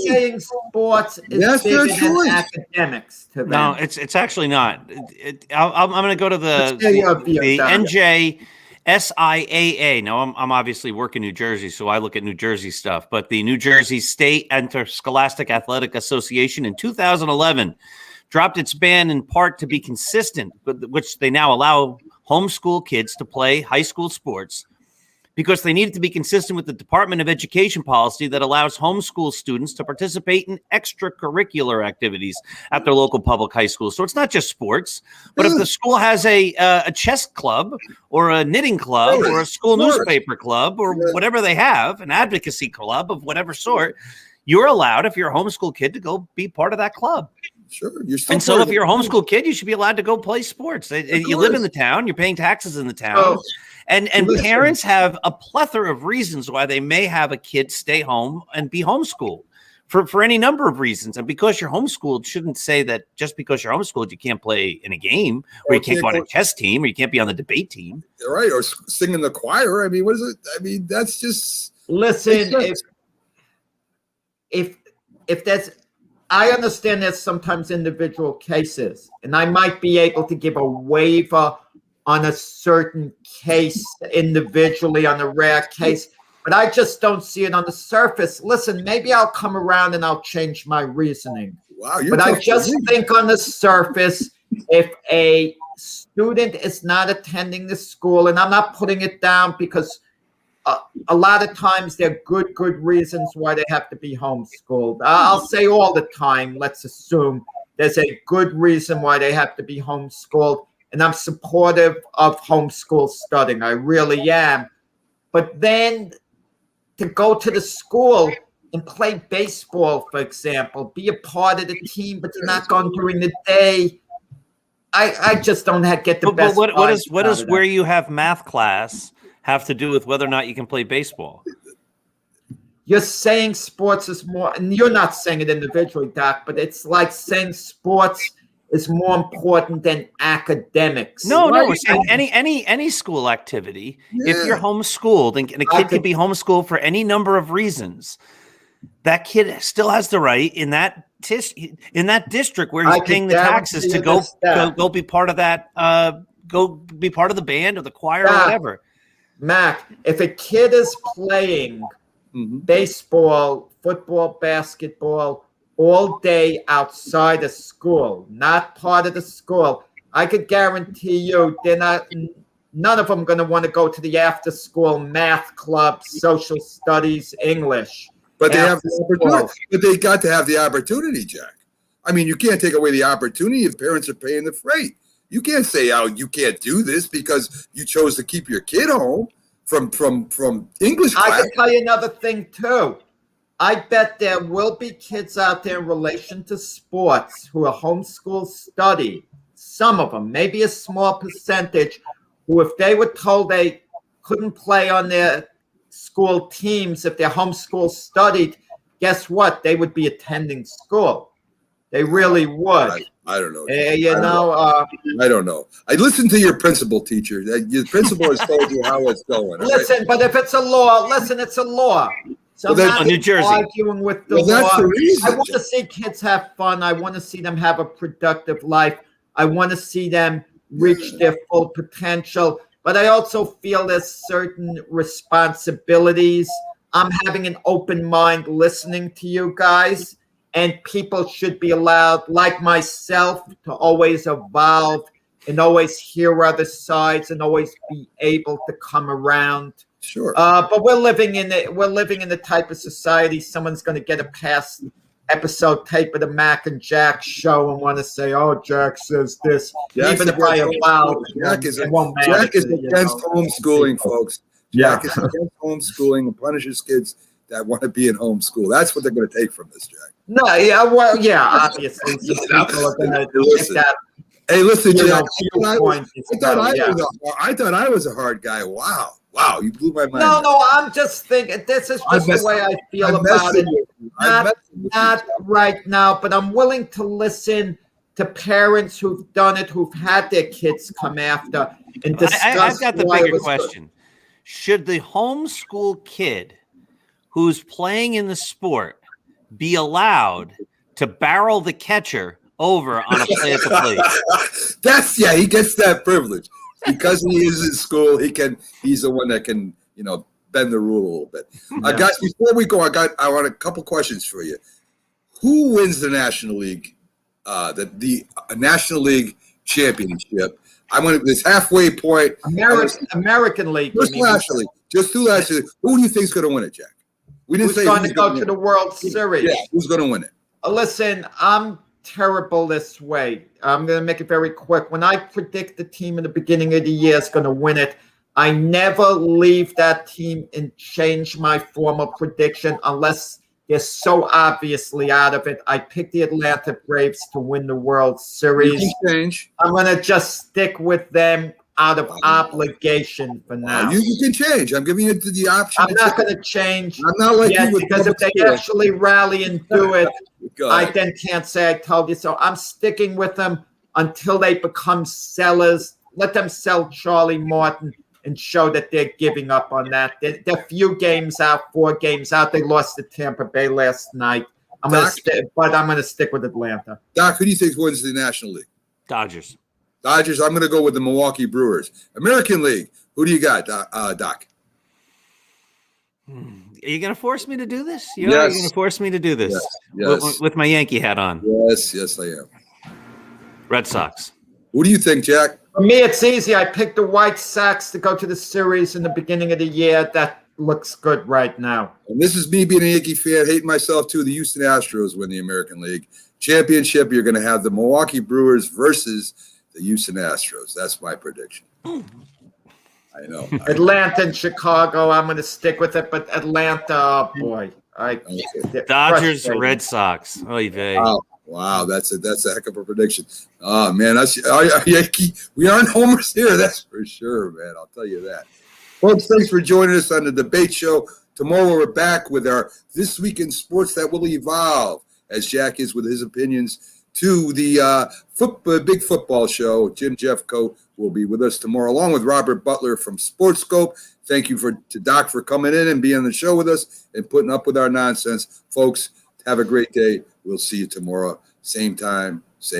saying sports is bigger than academics to them. No, it's actually not. I'm going to go to the NJSIAA. Now, I'm obviously work in New Jersey, so I look at New Jersey stuff. But the New Jersey State Interscholastic Athletic Association in 2011 dropped its ban in part to be consistent, which they now allow homeschool kids to play high school sports because they needed to be consistent with the Department of Education policy that allows homeschool students to participate in extracurricular activities at their local public high school. So it's not just sports, but if the school has a chess club or a knitting club or a school newspaper club or whatever they have, an advocacy club of whatever sort, you're allowed, if you're a homeschool kid, to go be part of that club. Sure. You're still And so if you're a homeschool kid, you should be allowed to go play sports. You live in the town, you're paying taxes in the town. And parents have a plethora of reasons why they may have a kid stay home and be homeschooled for any number of reasons. And because you're homeschooled shouldn't say that just because you're homeschooled, you can't play in a game or you can't go on a chess team or you can't be on the debate team. Right. Or sing in the choir. I mean, what is it? I mean, that's just. Listen, if that's, I understand there's sometimes individual cases, and I might be able to give a waiver on a certain case individually on a rare case, but I just don't see it on the surface. Listen, maybe I'll come around and I'll change my reasoning. Wow, but I just think on the surface, if a student is not attending the school, and I'm not putting it down because a lot of times there are good reasons why they have to be homeschooled. I'll say all the time, let's assume there's a good reason why they have to be homeschooled. And I'm supportive of homeschool studying. I really am. But then to go to the school and play baseball, for example, be a part of the team, but you're not going during the day. I just don't get the best. But what is where you have math class have to do with whether or not you can play baseball? You're saying sports is more, and you're not saying it individually, Doc, but it's like saying sports is more important than academics. No, we're saying any school activity. Yeah. If you're homeschooled and a kid can be homeschooled for any number of reasons, that kid still has the right in that district where he's paying the taxes to go be part of that, go be part of the band or the choir or whatever. Mac, if a kid is playing baseball, football, basketball all day outside of school, not part of the school, I could guarantee you none of them going to want to go to the after-school math club, social studies, English. But they have the opportunity. But they got to have the opportunity, Jack. I mean, you can't take away the opportunity if parents are paying the freight. You can't say, "Oh, you can't do this because you chose to keep your kid home from English class." I can tell you another thing too. I bet there will be kids out there in relation to sports who are homeschool study. Some of them, maybe a small percentage, who if they were told they couldn't play on their school teams if they're homeschool studied, guess what? They would be attending school. They really would. I don't know. I don't know. I listened to your principal teacher. Your principal has told you how it's going. Listen, but if it's a law, it's a law. So well, New Jersey. Arguing with the law. That's the reason. I want to see kids have fun. I want to see them have a productive life. I want to see them reach their full potential. But I also feel there's certain responsibilities. I'm having an open mind listening to you guys. And people should be allowed, like myself, to always evolve and always hear other sides and always be able to come around. Sure. But we're living in the type of society someone's going to get a past episode tape of the Mac and Jack show and want to say, "Oh, Jack says this." Even if I evolve, Jack is against homeschooling, folks. Jack is against homeschooling and punishes kids that want to be in homeschool. That's what they're going to take from this, Jack. No, yeah, well, yeah, obviously. People are going to take that. Hey, listen, Jack. I thought I was a hard guy. Wow, you blew my mind. No, I'm just thinking this is just the way I feel about it. Not right now, but I'm willing to listen to parents who've done it, who've had their kids come after and discuss. I've got the bigger question. Should the homeschool kid who's playing in the sport be allowed to barrel the catcher over on a play at the plate? He gets that privilege because he is in school. He's the one that can, bend the rule a little bit. Guys, before we go, I want a couple questions for you. Who wins the National League, the National League championship? I'm going to this halfway point. American League. Just do last year. Who do you think is going to win it, Jack? We didn't who's going to go to the World Series? Yeah, who's going to win it? Listen, I'm terrible this way. I'm going to make it very quick. When I predict the team in the beginning of the year is going to win it, I never leave that team and change my formal prediction unless They're so obviously out of it. I picked the Atlanta Braves to win the World Series. You can change. I'm going to just stick with them out of obligation for now. You can change. I'm giving you the option. I'm not going to change. I'm not like you with because if they actually rally and do it, I then can't say I told you so. I'm sticking with them until they become sellers. Let them sell Charlie Martin and show that they're giving up on that. They're few games out, 4 games out. They lost to Tampa Bay last night. I'm going to stick with Atlanta. Doc, who do you think wins the National League? Dodgers. Dodgers. I'm going to go with the Milwaukee Brewers. American League. Who do you got, Doc? Are you going to force me to do this? Yes. You're going to force me to do this Yes. With my Yankee hat on. Yes, I am. Red Sox. Who do you think, Jack? For me, it's easy. I picked the White Sox to go to the series in the beginning of the year. That looks good right now. And this is me being a Yankee fan, hating myself too. The Houston Astros win the American League Championship. You're going to have the Milwaukee Brewers versus the Houston Astros. That's my prediction. I know. Atlanta and Chicago, I'm going to stick with it. But Atlanta, oh boy. Dodgers, Red Sox. Oy vey. Wow, that's a heck of a prediction. Oh man, Yankee. We aren't homers here, that's for sure, man. I'll tell you that. Folks, thanks for joining us on the debate show. Tomorrow we're back with our This Week in Sports that will evolve, as Jack is with his opinions, to the big football show. Jim Jeffcoat will be with us tomorrow, along with Robert Butler from Sportscope. Thank you to Doc for coming in and being on the show with us and putting up with our nonsense. Folks, have a great day. We'll see you tomorrow, same time,